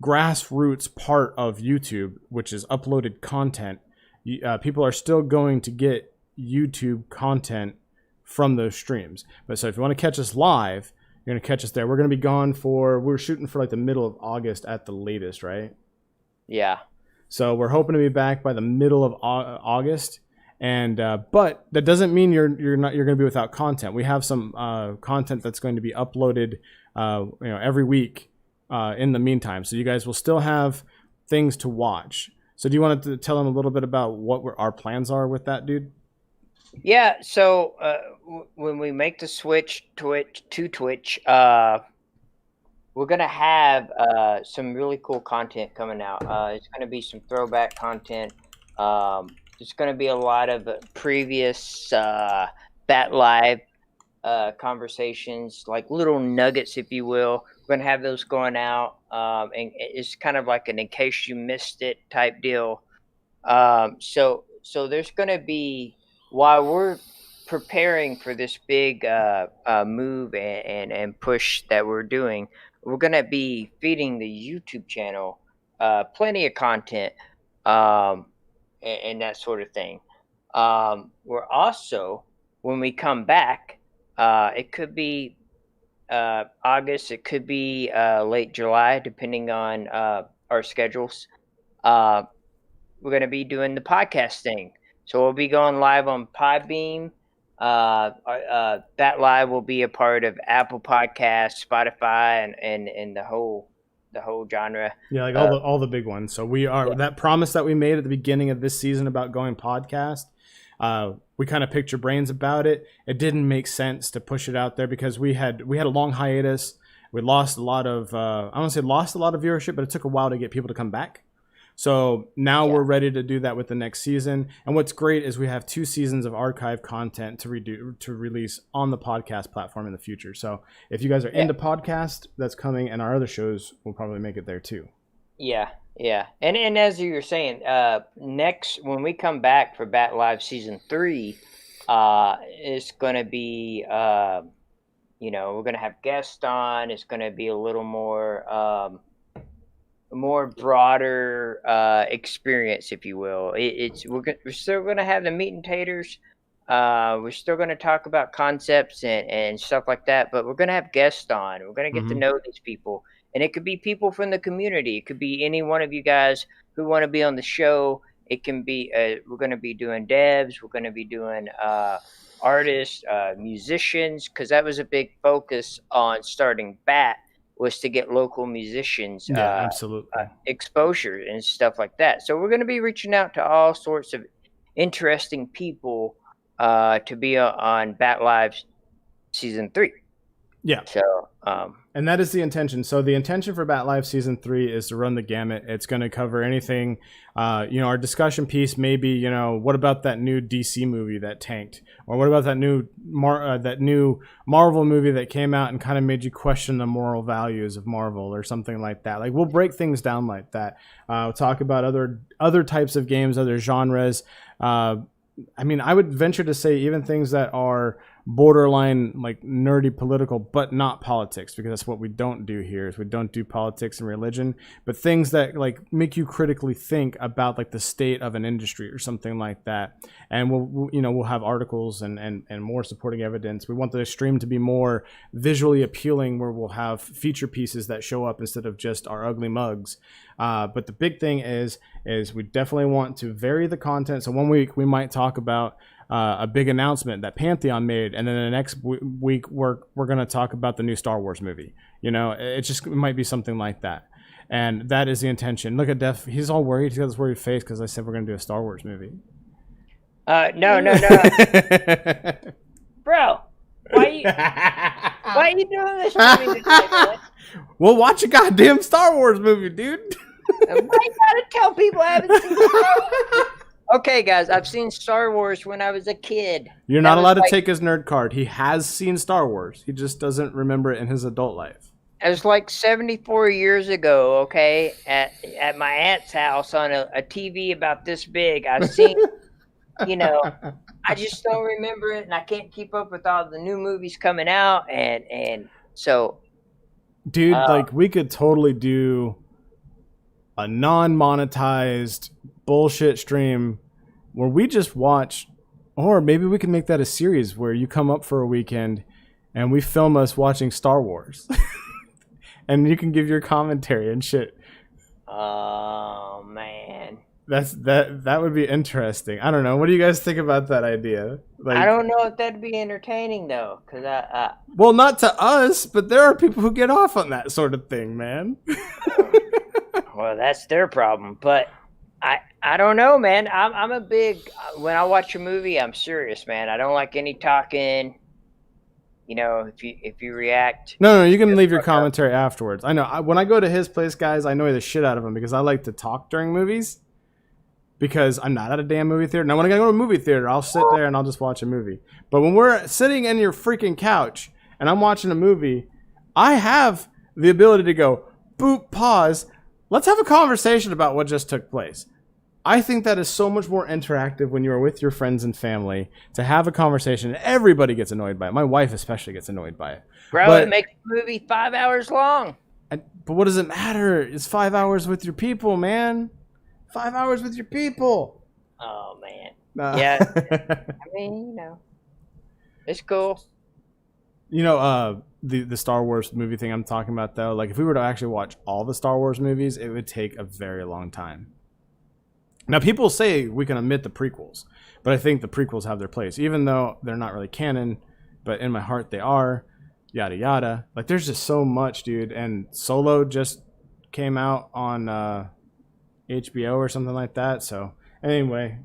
grassroots part of YouTube, which is uploaded content, people are still going to get YouTube content from those streams. But so if you want to catch us live, you're going to catch us there. We're going to be gone we're shooting for like the middle of August at the latest, right? Yeah. So we're hoping to be back by the middle of August. And but that doesn't mean you're going to be without content. We have some content that's going to be uploaded every week in the meantime. So you guys will still have things to watch. So do you want to tell them a little bit about what our plans are with that, dude? Yeah, so when we make the switch to Twitch, we're going to have some really cool content coming out. It's going to be some throwback content. There's going to be a lot of previous Bat Live conversations, like little nuggets, if you will. We're gonna have those going out, and it's kind of like an in case you missed it type deal. So there's gonna be, while we're preparing for this big move and push that we're doing, we're gonna be feeding the YouTube channel plenty of content, and that sort of thing. We're also, when we come back, it could be August, it could be late July, depending on our schedules. We're going to be doing the podcast thing. So we'll be going live on Podbeam. That live will be a part of Apple Podcasts, Spotify, and the whole genre. Yeah, like all the big ones. So we are that promise that we made at the beginning of this season about going podcast. We kind of picked your brains about it. It didn't make sense to push it out there because we had a long hiatus. We lost a lot of I don't say lost a lot of viewership, but it took a while to get people to come back. So now we're ready to do that with the next season. And what's great is we have 2 seasons of archive content to release on the podcast platform in the future. So if you guys are into podcast, that's coming, and our other shows will probably make it there too. Yeah. And as you were saying, next, when we come back for Bat Live Season 3, it's going to be, we're going to have guests on. It's going to be a little more broader experience, if you will. We're still going to have the meat and taters. We're still going to talk about concepts and stuff like that, but we're going to have guests on. We're going to get to know these people, and it could be people from the community. It could be any one of you guys who want to be on the show. It can be we're going to be doing devs. We're going to be doing artists, musicians, because that was a big focus on starting Bat, was to get local musicians absolutely exposure and stuff like that. So we're going to be reaching out to all sorts of interesting people to be on Bat Live Season 3. Yeah. So, and that is the intention. So the intention for Bat Live Season 3 is to run the gamut. It's going to cover anything. Our discussion piece may be, what about that new DC movie that tanked? Or what about that new Marvel movie that came out and kind of made you question the moral values of Marvel or something like that? Like, we'll break things down like that. We'll talk about other types of games, other genres. I would venture to say even things that are borderline like nerdy political, but not politics, because that's what we don't do here. Is we don't do politics and religion, but things that like make you critically think about like the state of an industry or something like that. And we'll have articles and more supporting evidence. We want the stream to be more visually appealing, where we'll have feature pieces that show up instead of just our ugly mugs. But the big thing is we definitely want to vary the content. So one week we might talk about a big announcement that Pantheon made, and then the next week we're going to talk about the new Star Wars movie. It might be something like that, and that is the intention. Look at Def; he's all worried. He's got this worried face because I said we're going to do a Star Wars movie. No, bro. Why are you doing this to me tonight, man? Well, watch a goddamn Star Wars movie, dude. Why you gotta tell people I haven't seen Star Wars? Okay, guys, I've seen Star Wars when I was a kid. You're not allowed to take his nerd card. He has seen Star Wars. He just doesn't remember it in his adult life. It was like 74 years ago, okay, at my aunt's house on a TV about this big. I've seen, I just don't remember it, and I can't keep up with all the new movies coming out, and so... Dude, we could totally do a non-monetized bullshit stream where we just watch, or maybe we can make that a series where you come up for a weekend and we film us watching Star Wars. And you can give your commentary and shit. Oh, man. That would be interesting. I don't know. What do you guys think about that idea? I don't know if that'd be entertaining, though, because well, not to us, but there are people who get off on that sort of thing, man. Well, that's their problem, but I don't know, man. I'm a big, when I watch a movie, I'm serious, man. I don't like any talking. If you react. No, you can leave your commentary afterwards. I know when I go to his place, guys, I annoy the shit out of him because I like to talk during movies. because I'm not at a damn movie theater. Now, when I gotta go to a movie theater, I'll sit there and I'll just watch a movie. But when we're sitting in your freaking couch and I'm watching a movie, I have the ability to go, boop, pause. Let's have a conversation about what just took place. I think that is so much more interactive when you are with your friends and family to have a conversation. Everybody gets annoyed by it. My wife especially gets annoyed by it. Bro, But- it makes the movie 5 hours long. But what does it matter? It's 5 hours with your people, man. 5 hours with your people. Oh, man. Uh, Yeah. I mean, it's cool. The Star Wars movie thing I'm talking about, though, like if we were to actually watch all the Star Wars movies, it would take a very long time. Now, people say we can omit the prequels, but I think the prequels have their place, even though they're not really canon, but in my heart they are, yada, yada. Like, there's just so much, dude, and Solo just came out on HBO or something like that, so anyway,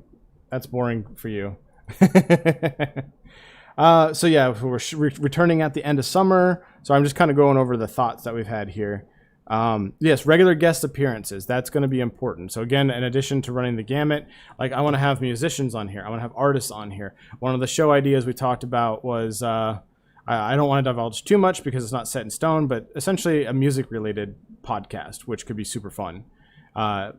that's boring for you. So yeah, we're returning at the end of summer, so I'm just kind of going over the thoughts that we've had here. Yes, regular guest appearances. That's going to be important. So again, in addition to running the gamut, like I want to have musicians on here. I want to have artists on here. One of the show ideas we talked about was, I don't want to divulge too much because it's not set in stone, but essentially a music related podcast, which could be super fun. I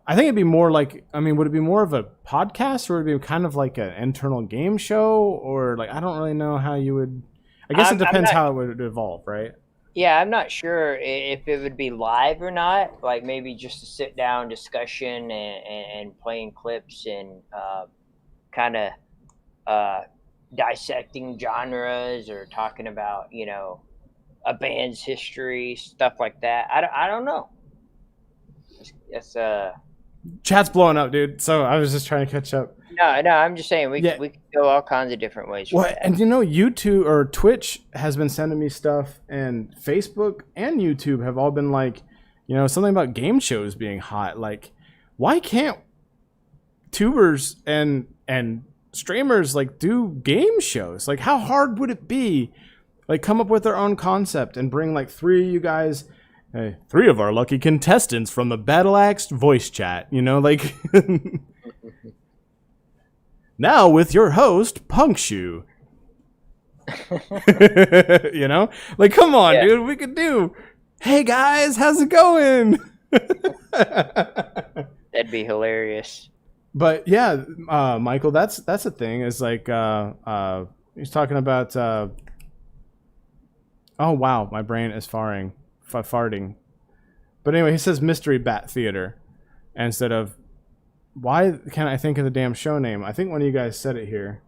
think it'd be more like, would it be more of a podcast or would it be kind of like an internal game show or like, I don't really know how you would, I guess it depends how it would evolve, right? Yeah, I'm not sure if it would be live or not. Like maybe just a sit down discussion and playing clips and kind of dissecting genres or talking about, a band's history, stuff like that. I don't know. It's Chat's blowing up, dude. So I was just trying to catch up. No, I'm just saying we could go all kinds of different ways. Well, and YouTube or Twitch has been sending me stuff, and Facebook and YouTube have all been like, something about game shows being hot. Like, why can't tubers and streamers like do game shows? Like, how hard would it be? Like, come up with their own concept and bring like three of you guys. Hey, 3 of our lucky contestants from the Battle Axe voice chat, like now with your host, Punkshoe. Like, come on, dude, we could do, hey guys, how's it going? That'd be hilarious. But yeah, Michael, that's the thing is like, he's talking about, oh wow, my brain is farting. But anyway, he says Mystery Bat Theater instead of, why can't I think of the damn show name? I think one of you guys said it here.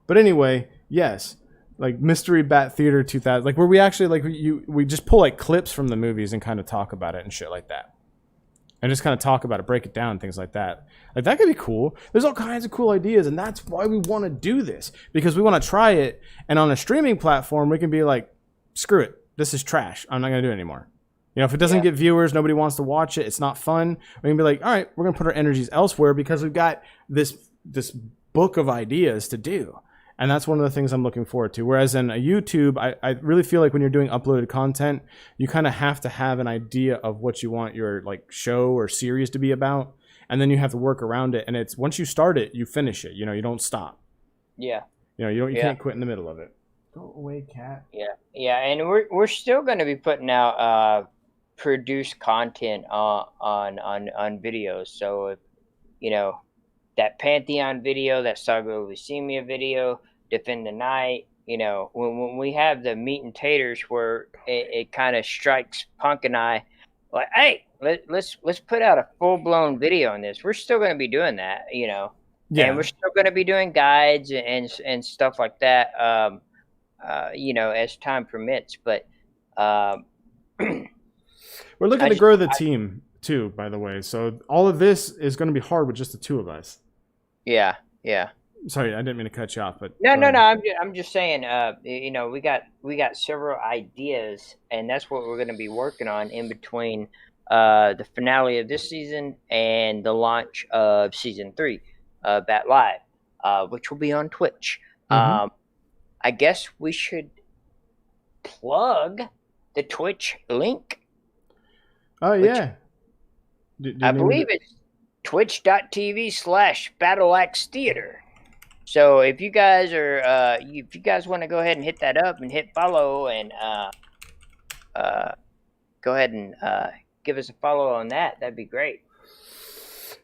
But anyway, yes, like Mystery Bat Theater 2000, like where we actually like we just pull like clips from the movies and kind of talk about it and shit like that, and just kind of talk about it, break it down, things like that. Like that could be cool. There's all kinds of cool ideas, and that's why we want to do this, because we want to try it. And on a streaming platform, we can be like, screw it, this is trash, I'm not gonna do it anymore. If it doesn't get viewers, nobody wants to watch it, it's not fun, we can be like, all right, we're going to put our energies elsewhere because we've got this book of ideas to do. And that's one of the things I'm looking forward to. Whereas in a YouTube, I really feel like when you're doing uploaded content, you kind of have to have an idea of what you want your like show or series to be about. And then you have to work around it. And it's once you start it, you finish it. You don't stop. Yeah. You can't quit in the middle of it. Go away, cat. Yeah. And we're still going to be putting out produced content on videos. So if that Pantheon video, that Saga of Lucemia video, Defend the Night, when we have the meat and taters where it kind of strikes Punk and I like, hey, let's put out a full-blown video on this. We're still going to be doing that, and we're still going to be doing guides and stuff like that, as time permits. But we're looking to grow the team too, by the way. So all of this is going to be hard with just the 2 of us. Yeah. Sorry, I didn't mean to cut you off, but no. I'm just saying. We got several ideas, and that's what we're going to be working on in between the finale of this season and the launch of season 3, Bat Live, which will be on Twitch. Mm-hmm. I guess we should plug the Twitch link. Oh yeah. I believe it's twitch.tv/BattleAxe Theater. So if you guys are, if you guys want to go ahead and hit that up and hit follow and go ahead and give us a follow on that, that'd be great.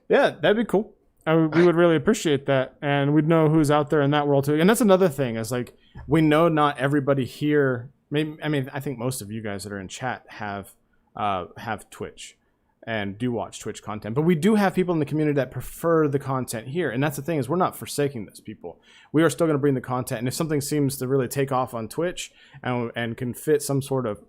Yeah, that'd be cool. We would really appreciate that, and we'd know who's out there in that world too. And that's another thing is like we know not everybody here. Maybe I think most of you guys that are in chat have Twitch and do watch Twitch content, but we do have people in the community that prefer the content here. And that's the thing is we're not forsaking those people. We are still going to bring the content, and if something seems to really take off on Twitch and can fit some sort of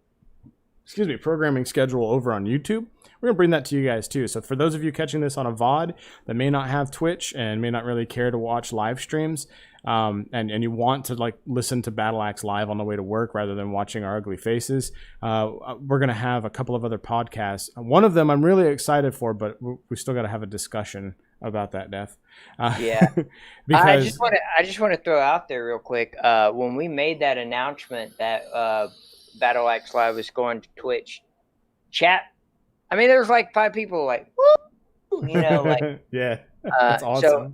programming schedule over on YouTube, we're gonna bring that to you guys too. So for those of you catching this on a VOD that may not have Twitch and may not really care to watch live streams, and you want to like listen to Battle Axe live on the way to work rather than watching our ugly faces, we're gonna have a couple of other podcasts. One of them I'm really excited for, but we still got to have a discussion about that, Death. Yeah, because I just want to throw out there real quick. When we made that announcement that Battle Axe Live was going to Twitch, chat. I mean, there was like 5 people like, woo! You know, like yeah, that's awesome. So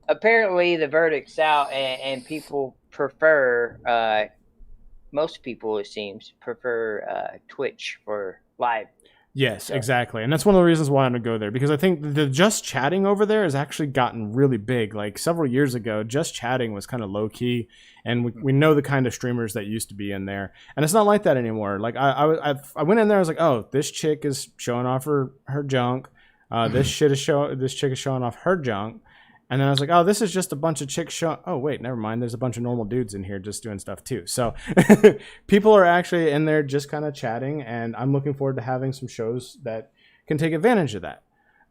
apparently the verdict's out, and people prefer. Most people, it seems, prefer Twitch for live. Yes, exactly. And that's one of the reasons why I'm going to go there, because I think the just chatting over there has actually gotten really big. Like several years ago, just chatting was kind of low key, and we know the kind of streamers that used to be in there. And it's not like that anymore. Like I went in there, I was like, oh, this chick is showing off her junk. This chick is showing off her junk. And then I was like, oh, this is just a bunch of chicks showing. Oh, wait, never mind. There's a bunch of normal dudes in here just doing stuff too. So people are actually in there just kind of chatting. And I'm looking forward to having some shows that can take advantage of that.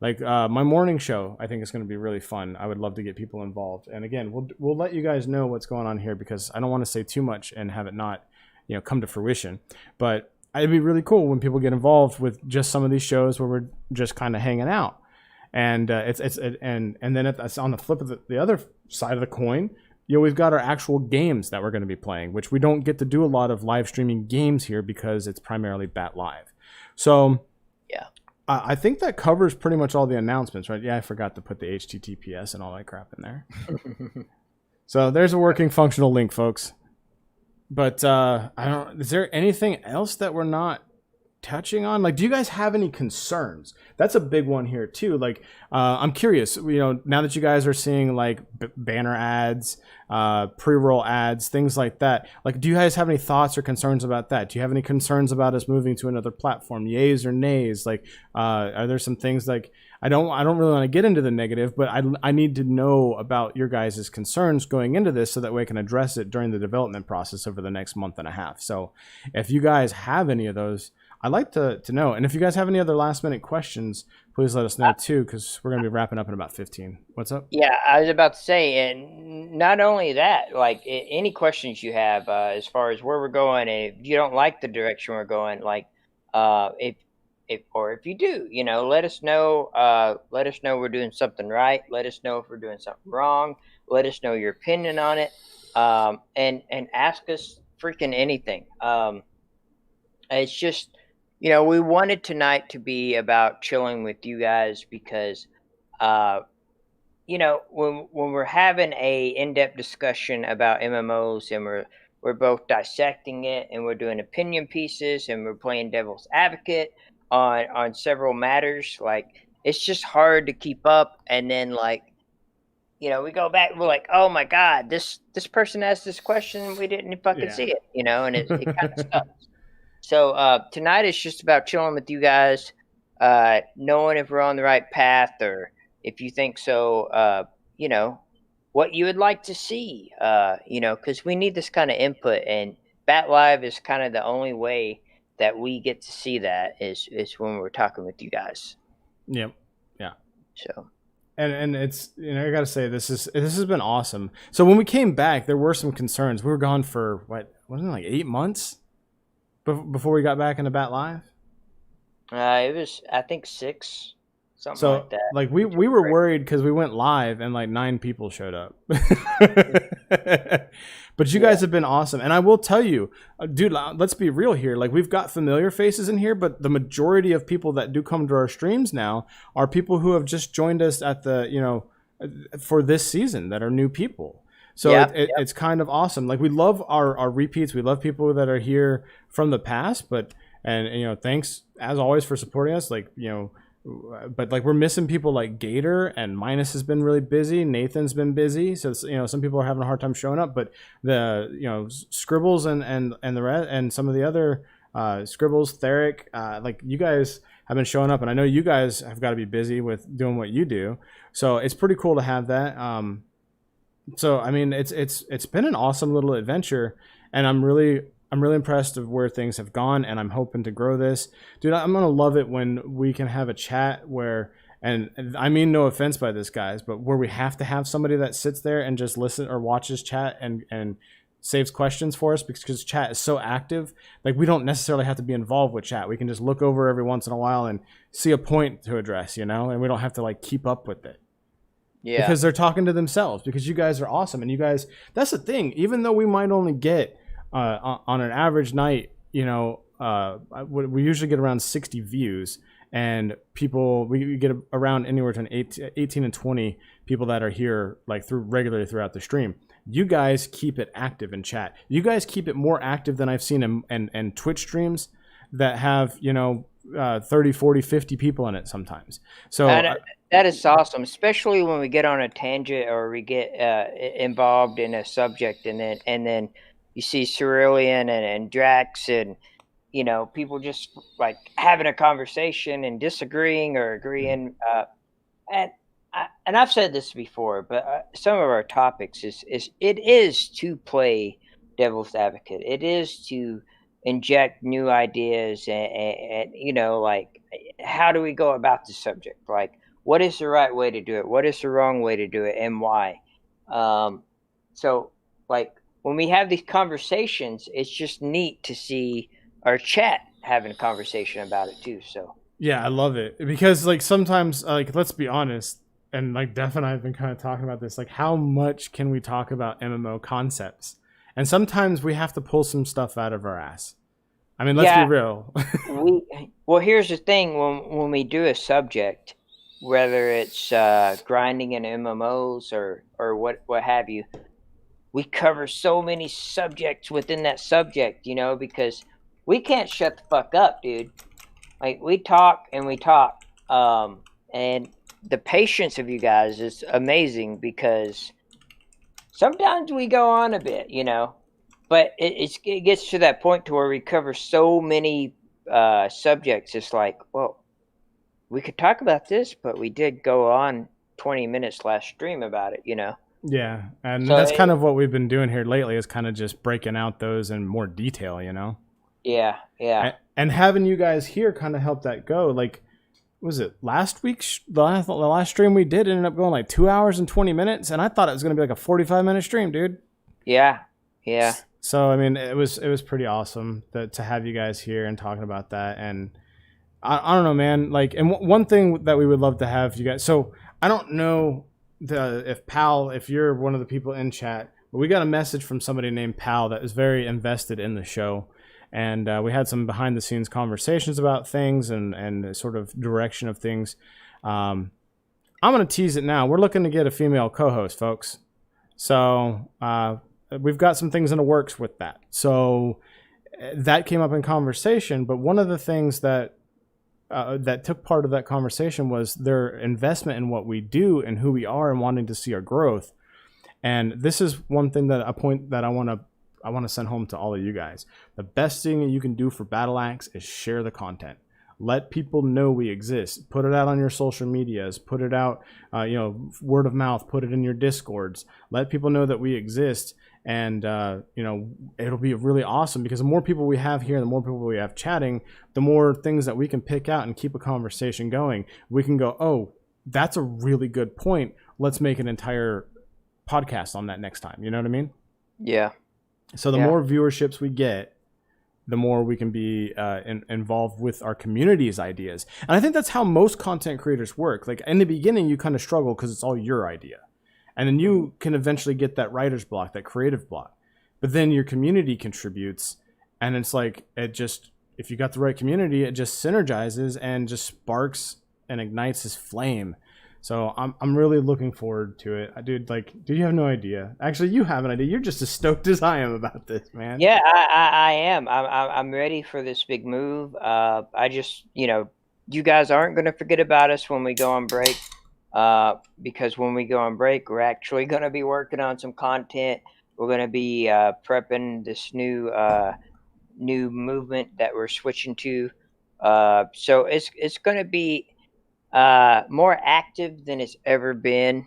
Like my morning show, I think is going to be really fun. I would love to get people involved. And again, we'll let you guys know what's going on here, because I don't want to say too much and have it not, come to fruition. But it'd be really cool when people get involved with just some of these shows where we're just kind of hanging out. And and then it's on the flip of the other side of the coin, we've got our actual games that we're going to be playing, which we don't get to do a lot of live streaming games here because it's primarily Bat Live. So yeah, I think that covers pretty much all the announcements, right? Yeah, I forgot to put the HTTPS and all that crap in there. So there's a working functional link, folks. But is there anything else that we're not touching on? Like, do you guys have any concerns? That's a big one here too. Like, I'm curious, now that you guys are seeing like banner ads, pre-roll ads, things like that, like, do you guys have any thoughts or concerns about that? Do you have any concerns about us moving to another platform? Yays or nays? Like, are there some things like, I don't really want to get into the negative, but I need to know about your guys' concerns going into this so that way I can address it during the development process over the next month and a half. So if you guys have any of those, I'd like to know. And if you guys have any other last minute questions, please let us know too, because we're going to be wrapping up in about 15. What's up? Yeah, I was about to say, and not only that, like any questions you have as far as where we're going, and if you don't like the direction we're going, like if you do, let us know. Let us know we're doing something right. Let us know if we're doing something wrong. Let us know your opinion on it, and ask us freaking anything. It's just, we wanted tonight to be about chilling with you guys because, when we're having a in-depth discussion about MMOs and we're both dissecting it and we're doing opinion pieces and we're playing devil's advocate on several matters, like, it's just hard to keep up. And then, like, we go back and we're like, oh my God, this person asked this question. We didn't fucking see it, and it kind of sucks. So tonight is just about chilling with you guys, knowing if we're on the right path or if you think so, what you would like to see, because we need this kind of input. And Bat Live is kind of the only way that we get to see that is when we're talking with you guys. Yep. Yeah. So. And it's, I got to say, this has been awesome. So when we came back, there were some concerns. We were gone for, wasn't it like 8 months? Before we got back into Bat Live? It was, I think, 6. something So like that. like we were worried because we went live and like 9 people showed up. But you guys have been awesome. And I will tell you, dude, let's be real here. Like we've got familiar faces in here, but the majority of people that do come to our streams now are people who have just joined us at the, you know, for this season that are new people. So it's kind of awesome. Like we love our repeats. We love people that are here from the past, but, and you know, thanks as always for supporting us. Like, you know, but like we're missing people like Gator, and Minus has been really busy. Nathan's been busy. So, you know, some people are having a hard time showing up, but the, you know, Scribbles and the rest, and some of the other Scribbles, Theric, like you guys have been showing up, and I know you guys have got to be busy with doing what you do. So it's pretty cool to have that. So I mean, it's been an awesome little adventure, and I'm really impressed of where things have gone, and I'm hoping to grow this. Dude, I'm gonna love it when we can have a chat where, and I mean no offense by this, guys, but where we have to have somebody that sits there and just listen or watches chat and saves questions for us, because chat is so active. Like we don't necessarily have to be involved with chat. We can just look over every once in a while and see a point to address, you know, and we don't have to like keep up with it. Yeah. Because they're talking to themselves, because you guys are awesome. And you guys, that's the thing, even though we might only get on an average night, you know, we usually get around 60 views, and we get around anywhere between 18 and 20 people that are here like regularly throughout the stream. You guys keep it active in chat. You guys keep it more active than I've seen in Twitch streams that have, you know, 30, 40, 50 people in it sometimes. So that is awesome, especially when we get on a tangent or we get involved in a subject, and then you see Cerulean and Drax, and you know, people just like having a conversation and disagreeing or agreeing. And I've said this before, but some of our topics is to play devil's advocate. It is to inject new ideas and you know, like, how do we go about the subject? Like, what is the right way to do it? What is the wrong way to do it, and why? So like when we have these conversations, it's just neat to see our chat having a conversation about it too. So yeah, I love it, because like sometimes, like, let's be honest, and like Def and I have been kind of talking about this, like how much can we talk about MMO concepts? And sometimes we have to pull some stuff out of our ass. I mean, let's be real. Well, here's the thing: when we do a subject, whether it's grinding in MMOs or what have you, we cover so many subjects within that subject, you know, because we can't shut the fuck up, dude. Like we talk and we talk, and the patience of you guys is amazing, because sometimes we go on a bit, you know, but it gets to that point to where we cover so many subjects. It's like, well, we could talk about this, but we did go on 20 minutes last stream about it, you know? Yeah. And so that's kind of what we've been doing here lately, is kind of just breaking out those in more detail, you know? Yeah. Yeah. And having you guys here kind of helped that go. Like, was it last week's, the last stream we did ended up going like 2 hours and 20 minutes. And I thought it was going to be like a 45-minute stream, dude. Yeah. Yeah. So, I mean, it was pretty awesome to have you guys here and talking about that. And I don't know, man. Like, and one thing that we would love to have you guys. So I don't know if you're one of the people in chat, but we got a message from somebody named Pal that is very invested in the show. And we had some behind the scenes conversations about things and sort of direction of things. I'm going to tease it now. We're looking to get a female co-host, folks. So we've got some things in the works with that. So that came up in conversation. But one of the things that took part of that conversation was their investment in what we do and who we are and wanting to see our growth. And this is one thing a point that I want to send home to all of you guys. The best thing you can do for Battle Axe is share the content. Let people know we exist. Put it out on your social medias. Put it out, word of mouth. Put it in your Discords. Let people know that we exist. And, it'll be really awesome, because the more people we have here, the more people we have chatting, the more things that we can pick out and keep a conversation going. We can go, oh, that's a really good point. Let's make an entire podcast on that next time. You know what I mean? Yeah. So the more viewerships we get, the more we can be involved with our community's ideas. And I think that's how most content creators work. Like in the beginning, you kind of struggle because it's all your idea. And then you can eventually get that writer's block, that creative block. But then your community contributes. And it's like, if you got the right community, it just synergizes and just sparks and ignites this flame. So I'm really looking forward to it. Dude, you have no idea. Actually, you have an idea. You're just as stoked as I am about this, man. Yeah, I am. I'm ready for this big move. I just, you guys aren't going to forget about us when we go on break. Because when we go on break, we're actually going to be working on some content. We're going to be prepping this new movement that we're switching to. So it's going to be more active than it's ever been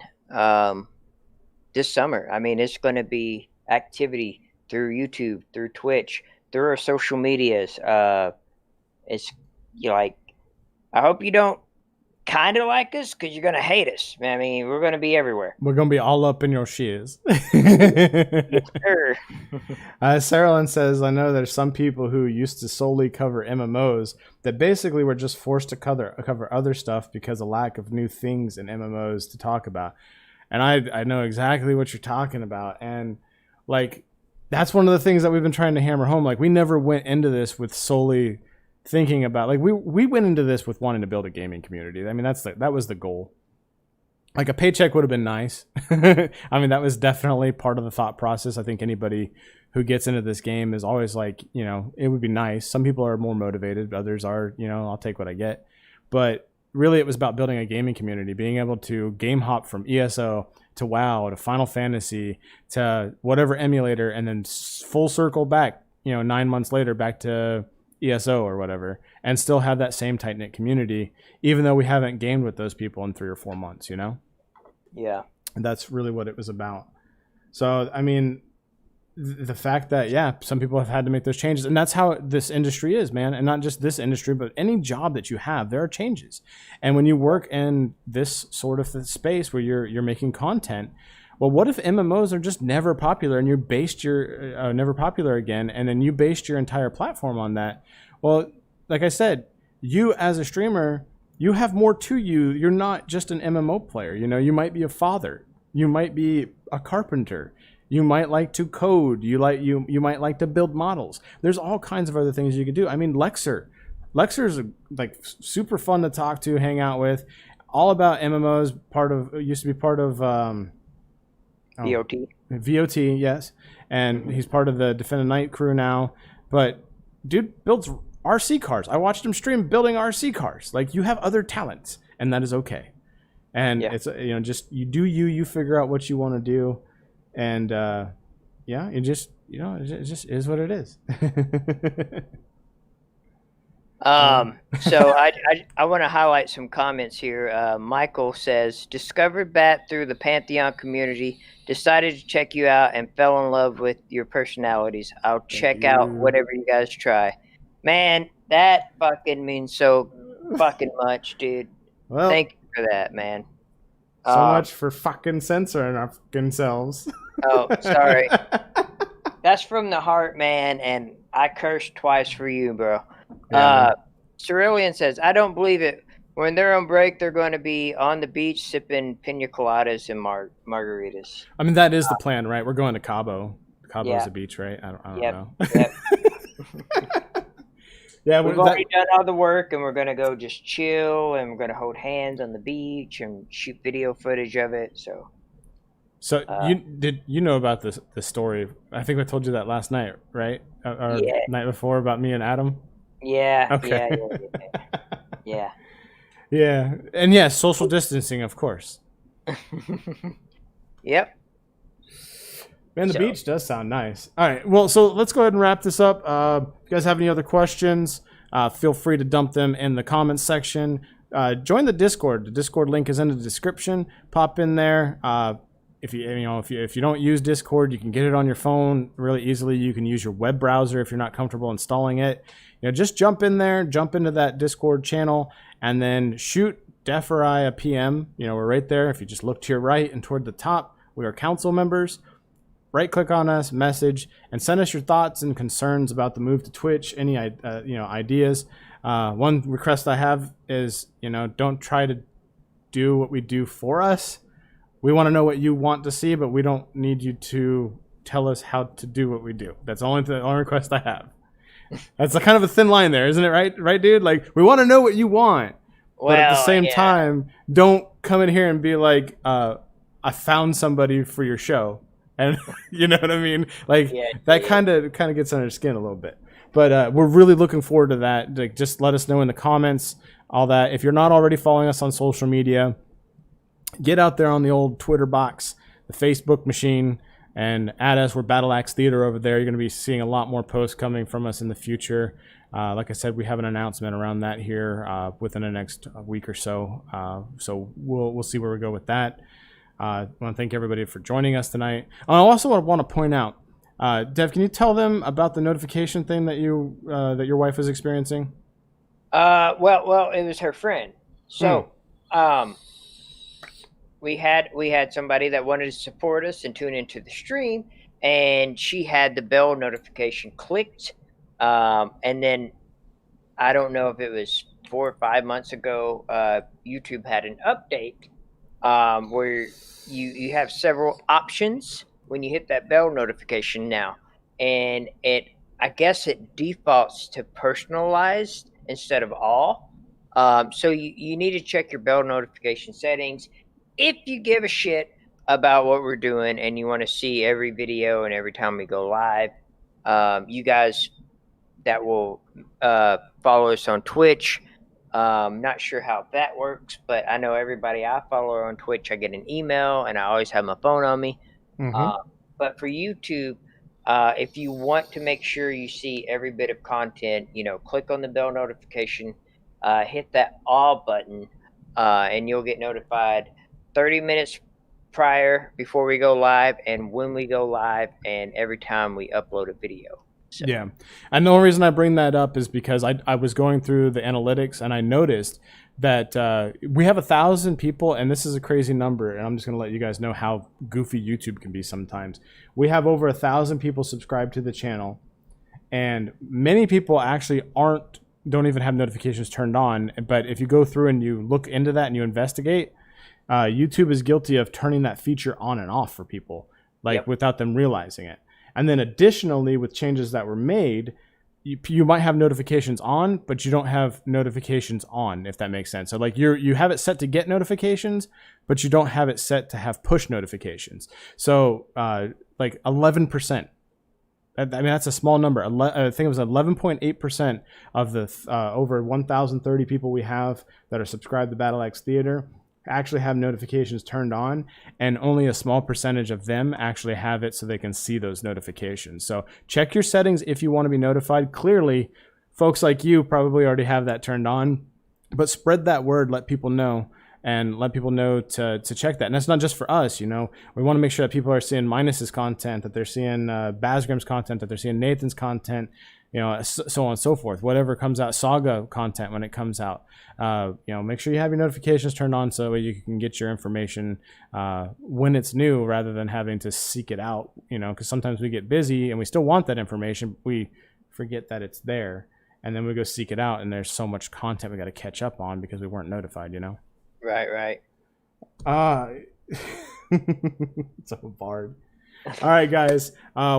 this summer. I mean, it's going to be activity through YouTube, through Twitch, through our social medias. It's I hope you don't kind of like us, because you're going to hate us. I mean, we're going to be everywhere. We're going to be all up in your shoes. Yes, sir. Sarah says, I know there's some people who used to solely cover MMOs that basically were just forced to cover other stuff because of lack of new things in MMOs to talk about. And I know exactly what you're talking about. And that's one of the things that we've been trying to hammer home. We never went into this with solely thinking about, we went into this with wanting to build a gaming community. I mean, that was the goal. A paycheck would have been nice. I mean, that was definitely part of the thought process. I think anybody who gets into this game is always it would be nice. Some people are more motivated, others are, I'll take what I get. But really, it was about building a gaming community, being able to game hop from ESO to WoW to Final Fantasy to whatever emulator, and then full circle back, 9 months later, back to ESO or whatever, and still have that same tight-knit community, even though we haven't gamed with those people in 3 or 4 months, Yeah. And that's really what it was about. So, I mean, the fact that, some people have had to make those changes, and that's how this industry is, man. And not just this industry, but any job that you have, there are changes. And when you work in this sort of space where you're making content, well, what if MMOs are just never popular and you based your never popular again, and then you based your entire platform on that? Well, like I said, you as a streamer, you have more to you. You're not just an MMO player. You might be a father. You might be a carpenter. You might like to code. You might like to build models. There's all kinds of other things you could do. I mean, Lexer is super fun to talk to, hang out with. All about MMOs. Used to be part of. VOT, yes. And he's part of the Defend the Night crew now. But dude builds RC cars. I watched him stream building RC cars. You have other talents, and that is okay. And it's, just you do you figure out what you want to do. And it just, it just is what it is. So I want to highlight some comments here. Michael says, discovered Bat through the Pantheon community, decided to check you out, and fell in love with your personalities. I'll check out whatever you guys try. Man, that fucking means so fucking much, dude. Well, thank you for that, man. So much for fucking censoring our fucking selves. Oh, sorry. That's from the heart, man, and I cursed twice for you, bro. Yeah. Cerulean says, I don't believe it. When they're on break, they're going to be on the beach sipping pina coladas and margaritas. I mean, that is the plan, right? We're going to Cabo. Cabo is a beach, right? I don't know. Yep. Yeah, we've already done all the work, and we're going to go just chill, and we're going to hold hands on the beach and shoot video footage of it. So you know about the story? I think I told you that last night, right? Or night before, about me and Adam. Yeah. Okay. Yeah. Yeah, and yes, social distancing, of course. Yep. Man, the beach does sound nice. All right, well, so let's go ahead and wrap this up. If you guys have any other questions, feel free to dump them in the comments section. Join the Discord. The Discord link is in the description. Pop in there. If you don't use Discord, you can get it on your phone really easily. You can use your web browser if you're not comfortable installing it. Just jump in there, jump into that Discord channel, and then shoot Def or I a PM. We're right there. If you just look to your right and toward the top, we are council members. right click on us, message, and send us your thoughts and concerns about the move to Twitch. Any ideas? One request I have is, don't try to do what we do for us. We want to know what you want to see, but we don't need you to tell us how to do what we do. That's the only request I have. That's kind of a thin line there, isn't it? Right, dude? Like, we want to know what you want, but at the same time, don't come in here and be like, I found somebody for your show. And you know what I mean? Like, that kind of gets under skin a little bit. But we're really looking forward to that. Like, just let us know in the comments, all that. If you're not already following us on social media, get out there on the old Twitter box, the Facebook machine, and add us. We're Battle Axe Theater over there. You're going to be seeing a lot more posts coming from us in the future. Like I said, we have an announcement around that here within the next week or so. So we'll see where we go with that. I want to thank everybody for joining us tonight. I also want to point out, Dev, can you tell them about the notification thing that your wife is experiencing? Well, it was her friend. So, we had somebody that wanted to support us and tune into the stream, and she had the bell notification clicked. And then I don't know if it was 4 or 5 months ago, YouTube had an update where you have several options when you hit that bell notification now, and I guess it defaults to personalized instead of all. So you need to check your bell notification settings. If you give a shit about what we're doing and you want to see every video and every time we go live, you guys that will follow us on Twitch, not sure how that works, but I know everybody I follow on Twitch, I get an email and I always have my phone on me. But for YouTube, if you want to make sure you see every bit of content, click on the bell notification, hit that all button, and you'll get notified 30 minutes before we go live and when we go live and every time we upload a video. So. Yeah. And the only reason I bring that up is because I was going through the analytics and I noticed that we have 1,000 people, and this is a crazy number, and I'm just going to let you guys know how goofy YouTube can be sometimes. We have over 1,000 people subscribed to the channel, and many people actually don't even have notifications turned on. But if you go through and you look into that and you investigate, YouTube is guilty of turning that feature on and off for people, without them realizing it. And then additionally, with changes that were made, you might have notifications on, but you don't have notifications on, if that makes sense. So you have it set to get notifications, but you don't have it set to have push notifications. So 11%. I mean, that's a small number. I think it was 11.8% of the over 1,030 people we have that are subscribed to Battle Axe Theater actually have notifications turned on, and only a small percentage of them actually have it so they can see those notifications. So check your settings if you want to be notified. Clearly, folks like you probably already have that turned on, but spread that word, let people know, and let people know to check that. And that's not just for us, we want to make sure that people are seeing Minus's content, that they're seeing Basgrim's content, that they're seeing Nathan's content, so on and so forth. Whatever comes out, Saga content when it comes out, make sure you have your notifications turned on so you can get your information when it's new, rather than having to seek it out. Because sometimes we get busy and we still want that information, but we forget that it's there, and then we go seek it out, and there's so much content we got to catch up on because we weren't notified. Right. It's a bard. All right, guys,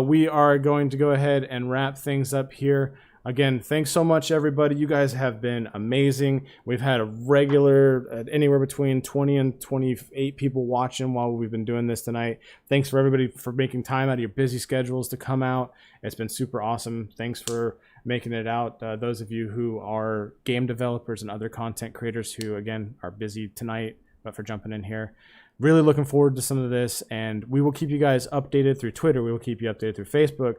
we are going to go ahead and wrap things up here. Again, thanks so much, everybody. You guys have been amazing. We've had a regular, anywhere between 20 and 28 people watching while we've been doing this tonight. Thanks for everybody for making time out of your busy schedules to come out. It's been super awesome. Thanks for making it out. Those of you who are game developers and other content creators who, again, are busy tonight, but for jumping in here. Really looking forward to some of this, and we will keep you guys updated through Twitter. We will keep you updated through Facebook.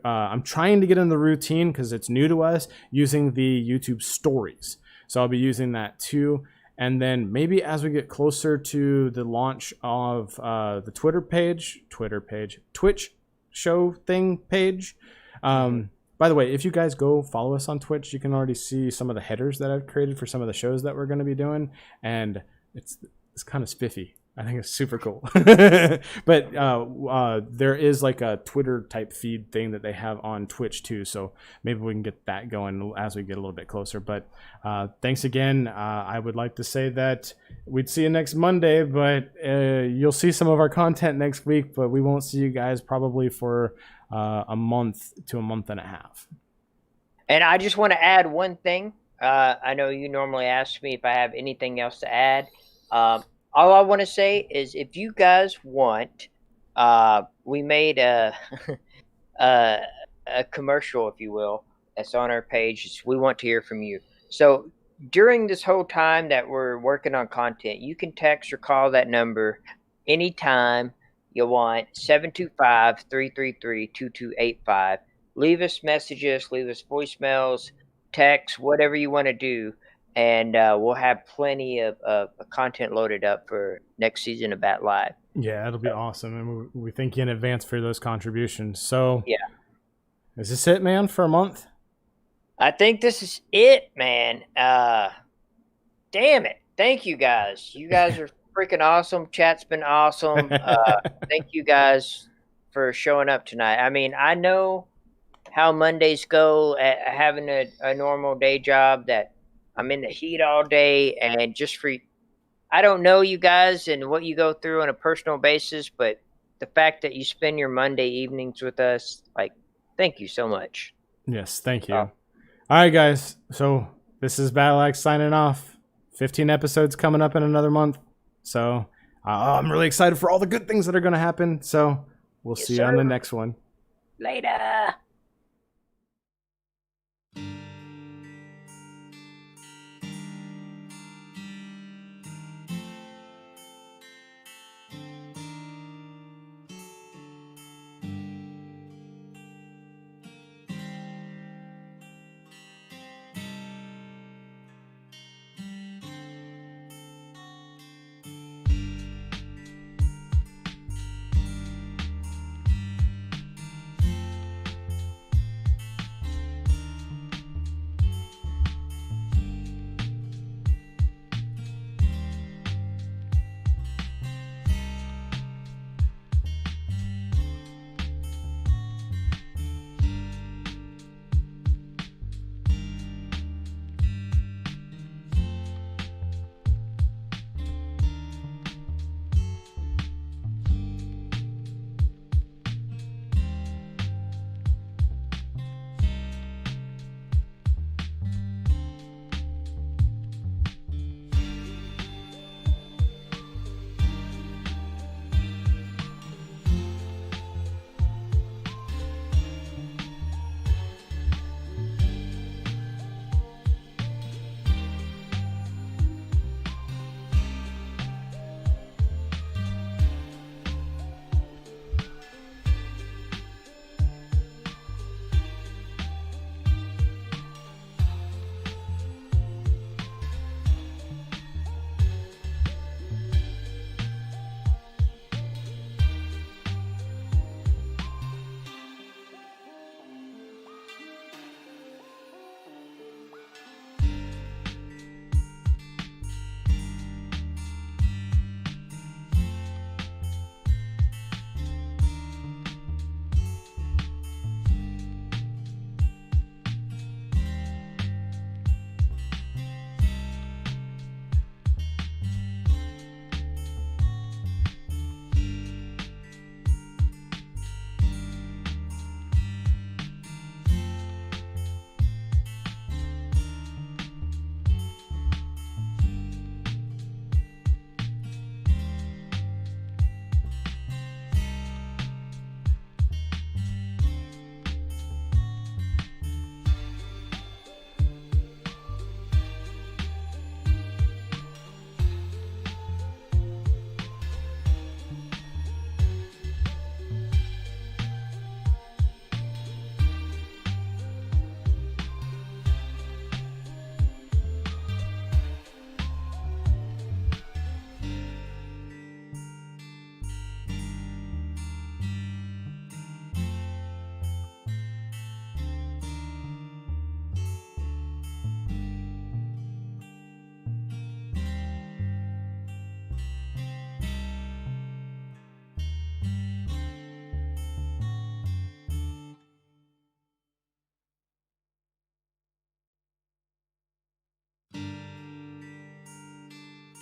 I'm trying to get in the routine, because it's new to us, using the YouTube stories. So I'll be using that too. And then maybe as we get closer to the launch of the Twitch show thing page. By the way, if you guys go follow us on Twitch, you can already see some of the headers that I've created for some of the shows that we're going to be doing, and it's kind of spiffy. I think it's super cool. But there is like a Twitter type feed thing that they have on Twitch too. So maybe we can get that going as we get a little bit closer. But thanks again. I would like to say that we'd see you next Monday, but you'll see some of our content next week, but we won't see you guys probably for a month to a month and a half. And I just want to add one thing. I know you normally ask me if I have anything else to add. All I want to say is if you guys want, we made a, a commercial, if you will, that's on our page. We want to hear from you. So during this whole time that we're working on content, you can text or call that number anytime you want, 725-333-2285. Leave us messages, leave us voicemails, text, whatever you want to do. And we'll have plenty of content loaded up for next season of Bat Live. Yeah, it'll be awesome. And we thank you in advance for those contributions. So, yeah. Is this it, man, for a month? I think this is it, man. Damn it. Thank you, guys. You guys are freaking awesome. Chat's been awesome. Thank you guys for showing up tonight. I mean, I know how Mondays go at having a normal day job, that I'm in the heat all day, and just for, I don't know you guys and what you go through on a personal basis, but the fact that you spend your Monday evenings with us, like, thank you so much. Yes, thank you. All right, guys. So this is Battle Axe signing off. 15 episodes coming up in another month. So I'm really excited for all the good things that are going to happen. So we'll see you on the next one. Later.